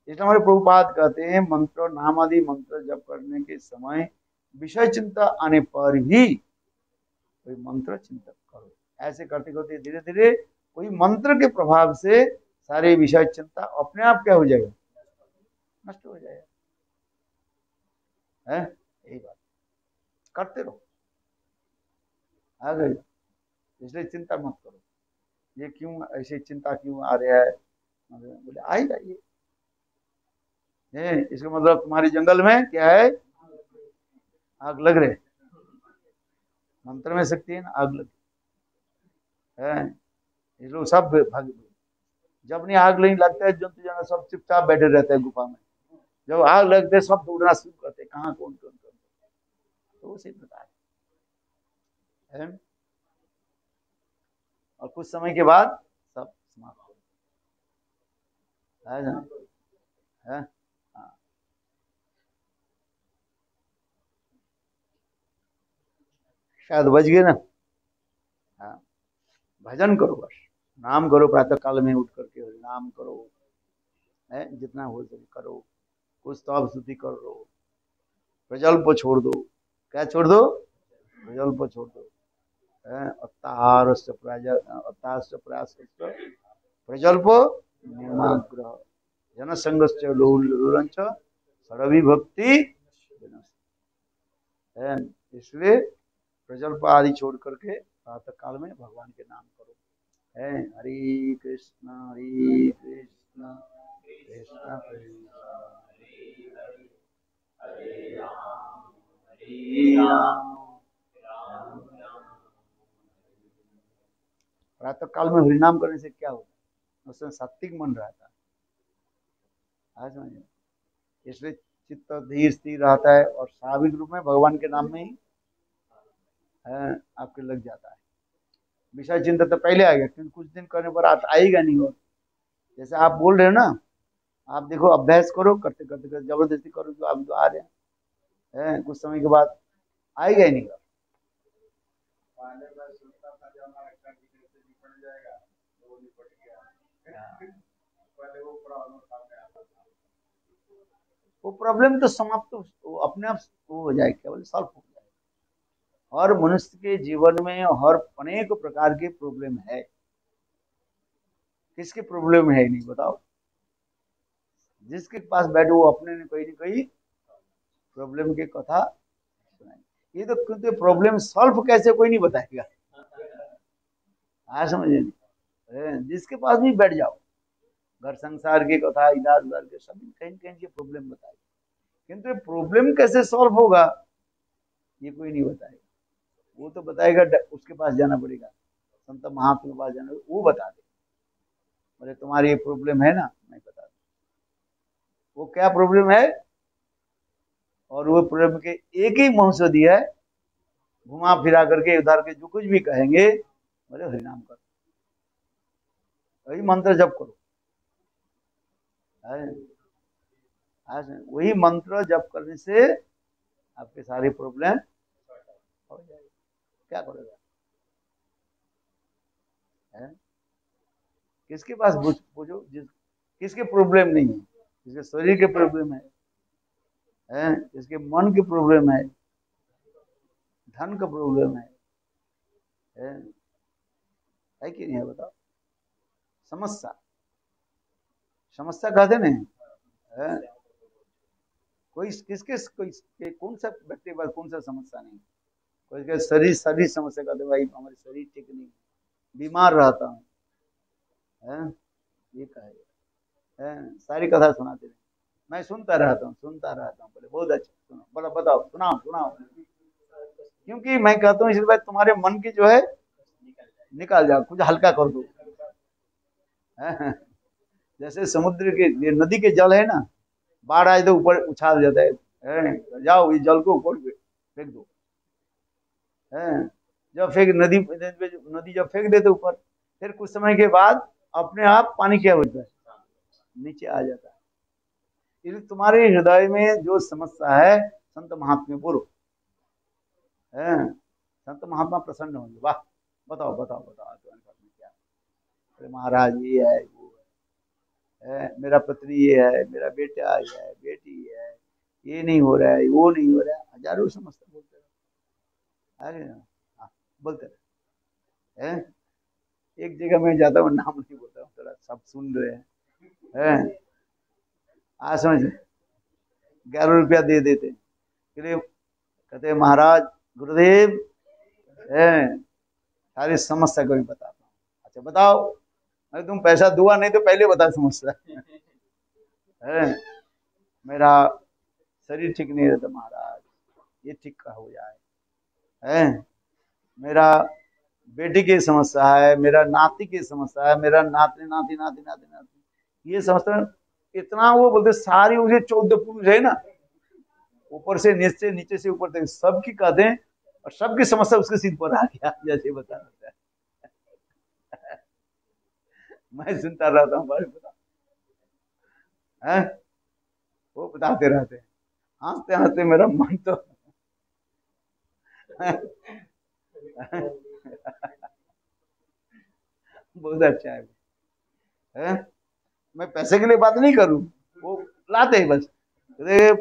इसलिए हमारे प्रभुपाद कहते हैं, मंत्र नाम आदि मंत्र जप करने के समय विषय चिंता आने पर भी कोई मंत्र चिंतन करो। ऐसे करते करते धीरे धीरे कोई मंत्र के प्रभाव से सारे विषय चिंता अपने आप क्या हो जाएगा? नष्ट हो जाएगा। यही बात करते रहो, आ गए। इसलिए चिंता मत करो, ये क्यों ऐसे चिंता क्यों आ रहा है? बोले आ ही जाइए। इसका मतलब तुम्हारे जंगल में क्या है? आग लग रहे। मंत्र में शक्ति है ना, आग लग है। ये लोग सब जब नहीं आग नहीं लगता है, जंतु जानवर सब चुपचाप बैठे रहते हैं गुफा में। जब आग लगते है सब दौड़ना शुरू करते हैं, कहाँ कौन कौन कौन। तो उसी प्रकार है। और कुछ समय के बाद सब समाप्त हो जाए, है? हाँ। शायद बच गए ना। हाँ, भजन करो, बस नाम करो, प्रातः काल में उठ करके नाम करो, है, जितना हो सके करो, कुछ तो स्तुति कर लो, प्रजल्प छोड़ दो। क्या छोड़ दो? प्रजल्प छोड़ दो। प्रजल्प निर्माग्रह जनसंगश्च लोलुरंच सर्वविभक्ति विनश्य। इसलिए प्रजल्प आदि छोड़ करके प्रातः काल में भगवान के नाम करो। है हरे कृष्ण कृष्ण कृष्ण हरे राम हरे राम। प्रातः काल में हरिनाम करने से क्या होता है? उसमें सात्विक मन रहता है, समझे? इसलिए चित्त धीर स्थिर रहता है और स्वाभाविक रूप में भगवान के नाम में ही आपके लग जाता है। विषय चिंता तो पहले आएगा, क्योंकि कुछ दिन करने पर आएगा नहीं। हो जैसे आप बोल रहे हो ना, आप देखो अभ्यास करो, करते करते करते जबरदस्ती करो तो आप जो आ रहे हैं, कुछ समय के बाद आएगा ही नहीं। वो प्रॉब्लम तो समाप्त तो अपने आप वो हो जाए, केवल सॉल्व हो जाए। हर मनुष्य के जीवन में हर अनेक प्रकार की प्रॉब्लम है। किसकी प्रॉब्लम है नहीं बताओ? जिसके पास बैठो वो अपने ने कोई नहीं कोई प्रॉब्लम की कथा सुनाई। ये तो क्योंकि प्रॉब्लम सॉल्व कैसे कोई नहीं बताएगा। हाँ, समझे नहीं? जिसके पास भी बैठ जाओ, घर संसार की कथा, इधर उधर के सभी कहीं कहीं की प्रॉब्लम बताएगी, किंतु प्रॉब्लम कैसे सॉल्व होगा ये कोई नहीं बताएगा। वो तो बताएगा, उसके पास जाना पड़ेगा, संत महात्मा के पास जाना, वो बता दे, बोले तुम्हारी ये प्रॉब्लम है ना, मैं बता दूं वो क्या प्रॉब्लम है। और वो प्रॉब्लम के एक ही औषधि है, घुमा फिरा करके उधर के जो कुछ भी कहेंगे, बोले हरिनाम करो, वही मंत्र जप करो, वही मंत्र जप करने से आपके सारी प्रॉब्लम हो जाएगी। क्या करेगा? किसके पास पूछो, किसके प्रॉब्लम नहीं है? किसके शरीर के प्रॉब्लम है, किसके मन की प्रॉब्लम है, धन का प्रॉब्लम है कि नहीं है? बताओ। समस्या, समस्या कहते नहीं है? कोई किसके कोई कौन सा व्यक्ति पर कौन सा समस्या नहीं? कोई के शरीर शरीर समस्या कहते भाई हमारे शरीर ठीक नहीं, बीमार रहता हूँ, ये कहे, सारी कथा सुनाते रहे, मैं सुनता रहता हूँ बोले बहुत अच्छा, सुनो, बोला बताओ, सुनाओ सुनाओ। क्योंकि मैं कहता हूँ इसलिए तुम्हारे मन की जो है निकाल जाओ, कुछ हल्का कर दो। जैसे समुद्र के नदी के जल है ना, बाढ़ आए तो ऊपर उछाल जाता है, जाओ इस जल को ऊपर फेंक दो, जब फेंक नदी जब फेंक देते ऊपर, फिर कुछ समय के बाद अपने आप पानी क्या होता है, नीचे आ जाता है। इसलिए तुम्हारे हृदय में जो समस्या है, संत महात्मा बोलो, संत महात्मा प्रसन्न होंगे, वाह बताओ बताओ बताओ क्या? अरे महाराज ये है, वो है, मेरा पत्नी ये है, मेरा बेटा ये है, बेटी है, ये नहीं हो रहा है, वो नहीं हो रहा है, हजारों समस्या बोलते रहे, अरे बोलते रहे। एक जगह मैं जाता हूँ, नाम नहीं बोलता हूँ, थोड़ा सब सुन रहे हैं, आज समझ 11 रुपया दे देते, कहते महाराज गुरुदेव सारी समस्या को भी बताता हूँ। अच्छा बताओ, मैं तुम पैसा दुआ नहीं तो पहले बता समस्या। मेरा शरीर ठीक नहीं रहता महाराज, ये ठीक हो जाए, मेरा बेटी की समस्या है, मेरा नाती की समस्या है, मेरा नाती नाती नाती नाती नाती ये समस्या, इतना वो बोलते सारी मुझे 14 पुरुष है ना, ऊपर से नीचे, नीचे से ऊपर तक सबकी कहते हैं, और सबकी समस्या उसके सिर पर आ गया, जैसे बता देता है। मैं सुनता रहता हूँ भाई, बता है, वो बताते रहते हैं, हंसते हंसते मेरा मन तो बहुत अच्छा है? मैं पैसे के लिए बात नहीं करूं, वो लाते हैं बस, कहते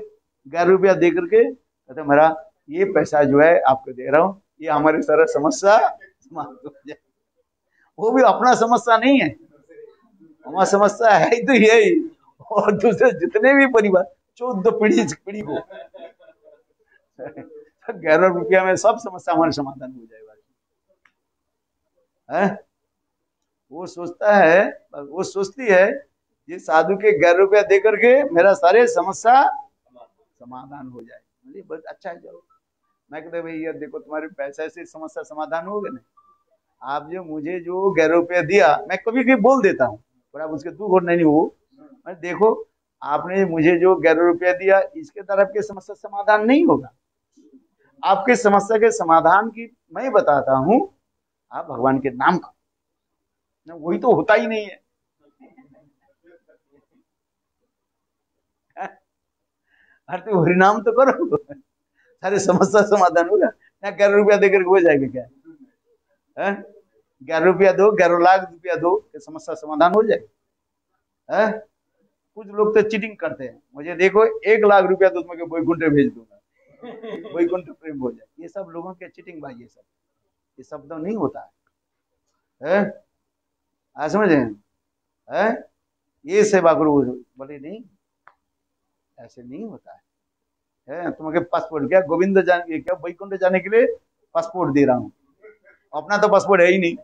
11 रुपया दे करके, कहते मेरा ये पैसा जो है आपको दे रहा हूँ, ये हमारी सारा समस्या समाप्त हो जाए। वो भी अपना समस्या नहीं है, हमारा समस्या है ही तो यही, और दूसरे जितने भी परिवार 14 पीढ़ी पीढ़ी को 11 रुपया में सब समस्या हमारे समाधान हो जाएगा है? वो सोचता है, वो सोचती है ये साधु के 11 रुपया दे करके मेरा सारे समस्या समाधान हो जाए, मुझे बहुत अच्छा है। जाओ, मैं कहते भाई यार देखो तुम्हारे पैसे से समस्या समाधान हो गए ना, आप जो मुझे जो 11 रुपया दिया, मैं कभी कभी बोल देता हूँ पर आप उसके दुख और नहीं हो, मैं देखो आपने मुझे जो 11 रुपया दिया इसके द्वारा आपकी समस्या समाधान नहीं होगा, आपके समस्या के समाधान की मैं बताता हूँ, आप भगवान के नाम का, वही तो होता ही नहीं है। अरे तो हरिनाम तो करो, सारे समस्या समाधान होगा। या 11 रुपया देकर हो जाएगा क्या? 11 रुपया दो, 11 लाख रुपया दो, समस्या समाधान हो जाएगा है? कुछ लोग तो चीटिंग करते हैं, मुझे देखो 1 लाख रुपया दो तुम्हें वैकुंठ भेज दूंगा, वैकुंठ प्रेम हो जाए, ये सब लोगों के चीटिंग भाई, ये सब तो नहीं होता है? समझे है? ये सेवा करो, बोले नहीं ऐसे नहीं होता है? तुम्हें पासपोर्ट क्या गोविंद जाने, क्या वैकुंठ जाने के लिए पासपोर्ट दे रहा हूँ, अपना तो पासपोर्ट है ही नहीं।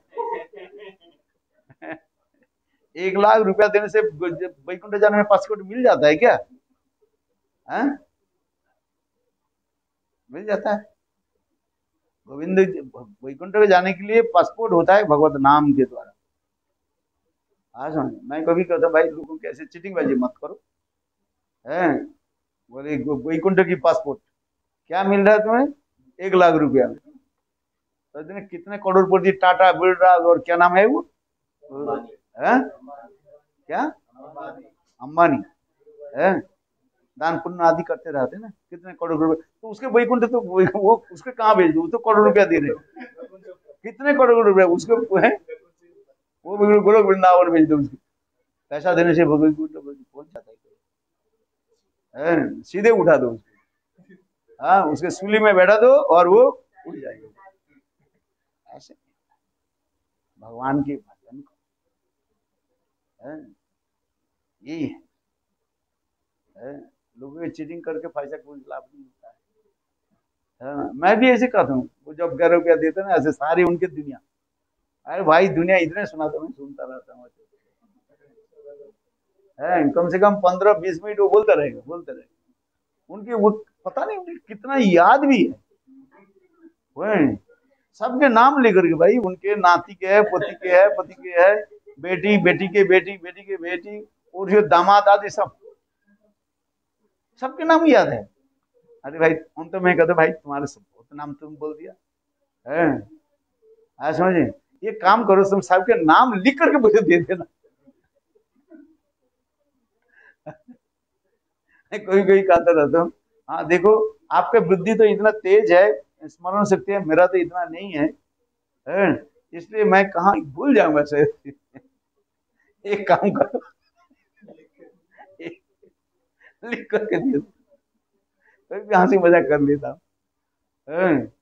1 लाख रुपया देने से वैकुंठ जाने में पासपोर्ट मिल जाता है क्या? है? मिल जाता है? गोविंद वैकुंठ जाने के लिए पासपोर्ट होता है भगवत नाम के द्वारा। आज मैं कभी कहता भाई लोगों के ऐसे चीटिंग बाजी मत करो, है? बोले वैकुंठ की पासपोर्ट क्या मिल रहा है तुम्हें? 1 लाख रुपया में, तो कितने करोड़पति, टाटा बिरला और क्या नाम है वो, है? क्या अंबानी है? दान पुण्य आदि करते रहते ना, कितने करोड़ रुपए, तो उसके वैकुंठ तो वो उसके कहाँ भेज दो, तो करोड़ रुपया दे रहे, कितने करोड़ रुपए उसको है, वो गोलोक वृंदावन भेज दो, उसको पैसा देने से वैकुंठ पहुंच जाता है, सीधे उठा दो उसको, हाँ उसके सूली में बैठा दो और वो उठ जाएगा। ऐसे भगवान के भजन को यही है, लोगों को चीटिंग करके पैसा कोई लाभ नहीं होता है। मैं भी ऐसे कहता हूँ, वो जब 11 रुपया देते ना ऐसे सारी उनकी दुनिया, अरे भाई दुनिया इतने सुनाता हूँ, सुनता रहता हूँ, कम से कम 15-20 मिनट वो बोलता रहेगा, उनके वो पता नहीं उनके कितना याद भी है, सबके नाम लेकर के भाई, उनके नाती के है, पोती के है, पति के है, बेटी, बेटी के बेटी, बेटी के बेटी, और जो दामाद आदि सबके नाम याद है। अरे भाई हम तो मैं कहता भाई तुम्हारे सब बहुत नाम तुम बोल दिया है, समझे? ये काम करो, तुम सबके नाम लिख करके मुझे दे देना। कोई कोई कहता रहता हूँ, हाँ देखो आपका बुद्धि तो इतना तेज है, स्मरण शक्ति है, मेरा तो इतना नहीं है, इसलिए मैं कहाँ भूल जाऊंगा सर। एक काम करो, लिख करके दे दो, कोई भी हंसी मजाक कर लेता हूँ,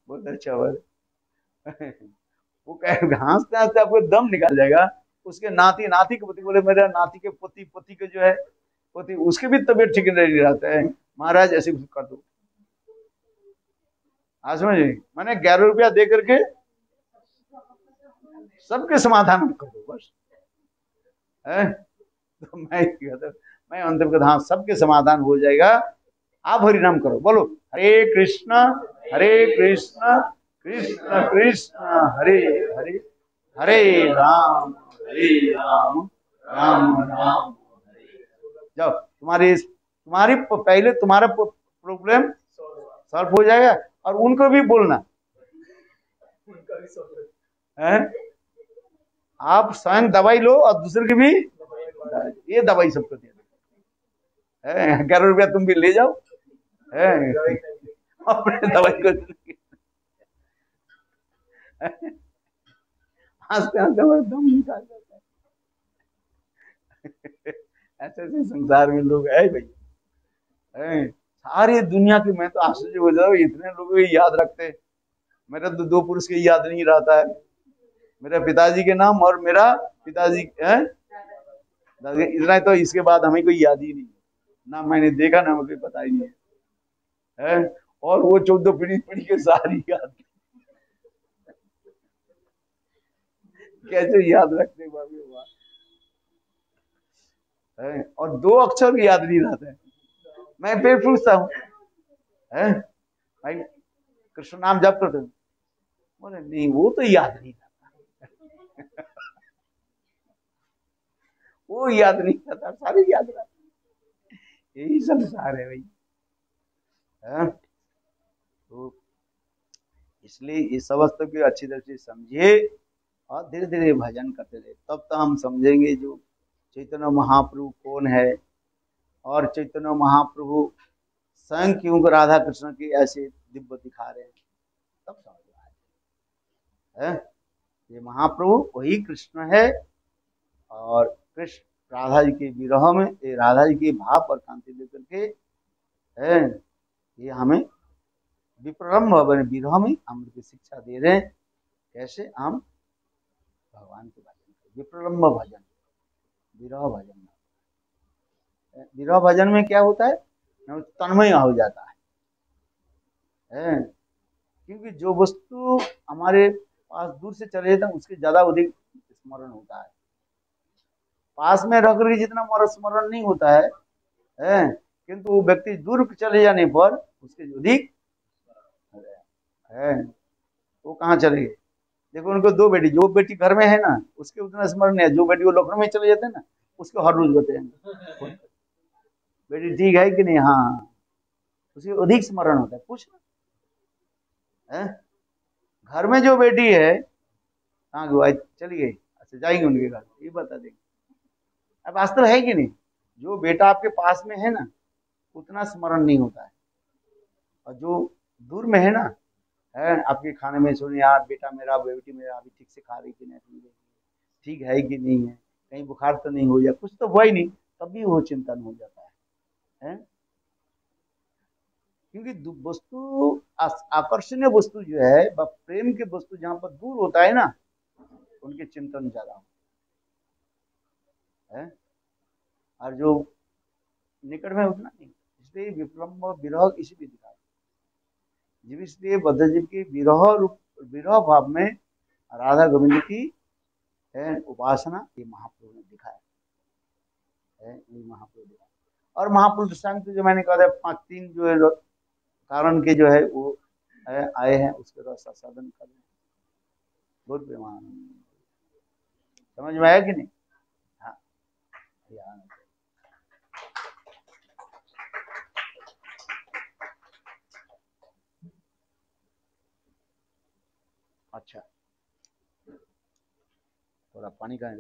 बहुत अच्छा हुआ। वो कहे हंसते हंसते आपको दम निकाल जाएगा, उसके नाती नाती के पति बोले मेरा नाती के पति पति के जो है पति, उसके भी तबीयत ठीक नहीं रहता है, महाराज ऐसे कर दो। आज समझे, मैंने 11 रुपया दे करके सबके समाधान कर दो बस, तो मैं अंतिम कहता हाँ सबके समाधान हो जाएगा, आप हरिनाम करो, बोलो हरे कृष्ण कृष्ण कृष्ण हरे हरे, हरे राम राम राम। जाओ तुम्हारी पहले तुम्हारा प्रॉब्लम सॉल्व हो जाएगा, और उनको भी बोलना है, आप स्वयं दवाई लो और दूसरे की भी, ये दवाई सबको दे दो, 11 रुपया तुम भी ले जाओ, अपने दवाई को हंसते हंसते मेरा दम निकाल जाता है। ऐसे ऐसे संसार में लोग है भाई, सारी दुनिया की, मैं तो आश्चर्य हो जाऊँ इतने लोग याद रखते। मेरा तो दो पुरुष के याद नहीं रहता है, मेरे पिताजी के नाम और मेरा पिताजी है इतना, तो इसके बाद हमें कोई याद ही नहीं है, ना मैंने देखा ना मुझे पता ही नहीं है, और वो 14 पीढ़ी पीढ़ी के सारी याद, कैसे याद रखते बाबू वाह, और 2 अक्षर भी याद नहीं रहते। मैं फिर पूछता हूँ भाई कृष्ण नाम जप करते, बोले नहीं वो तो याद नहीं रहता। वो याद नहीं रहता, सारे याद रहता, यही संसार है भाई। तो इसलिए इस अवस्था को अच्छी तरह से समझिए और धीरे धीरे भजन करते रहे, तब तो हम समझेंगे जो चैतन्य महाप्रभु कौन है, और चैतन्य महाप्रभु स्वयं क्यों राधा कृष्ण की ऐसे दिव्य दिखा रहे हैं, तब समझ में आए। ये महाप्रभु वही कृष्ण है, और कृष्ण राधा जी के विरह में, ये राधा जी के भाव और कांति लेकर के है, ये हमें विप्रलम्भ विरह में हम की शिक्षा दे रहे हैं, कैसे हम भगवान के भजन करें, विप्रलम्भ भजन, विरह भजन। विरह भजन में क्या होता है, तन्मय हो जाता है, क्योंकि जो वस्तु हमारे पास दूर से चले जाता है उसके ज्यादा अधिक स्मरण होता है, पास में रख रही जितना स्मरण नहीं होता है, किंतु वो व्यक्ति दूर चले जाने पर उसके अधिक है, वो कहाँ चले गए। देखो उनको 2 बेटी, जो बेटी घर में है ना उसके उतना स्मरण है, जो बेटी वो लखनऊ में चले जाते हैं ना उसको हर रोज बताएंगे बेटी ठीक है कि नहीं, हाँ उसकी अधिक स्मरण होता है। पूछ है घर में जो बेटी है, हाँ गुआ चली गई, अच्छा जाएंगे उनके घर, ये बता देंगे। अब वास्तव है कि नहीं, जो बेटा आपके पास में है ना उतना स्मरण नहीं होता है, और जो दूर में है ना, है आपके खाने में सुनिए यार बेटा मेरा बेटी मेरा अभी ठीक से खा रही कि नहीं, ठीक है कि नहीं है, कहीं बुखार तो नहीं हो गया, कुछ तो हुआ ही नहीं, तभी वो चिंतन हो जाता है? क्योंकि वस्तु आकर्षणीय वस्तु जो है, प्रेम की वस्तु जहां पर दूर होता है ना उनके चिंतन ज्यादा होता है, और जो निकट में उतना नहीं, इसलिए विप्रलम्भ विरह इसी भी दिखा, जीव इसलिए बद्धजीव की विरह भाव में राधा गोविंद की उपासना ये महाप्रभु ने दिखाया है, ये महाप्रभु दिखाया। और महाप्रभु दृष्टांत जो मैंने कहा था 5-3 जो है कारण के जो है वो आए हैं, उसके द्वारा साधन कर रहे हैं, बहुत प्रेमानंद, समझ में आया कि नहीं। हाँ अच्छा थोड़ा पानी का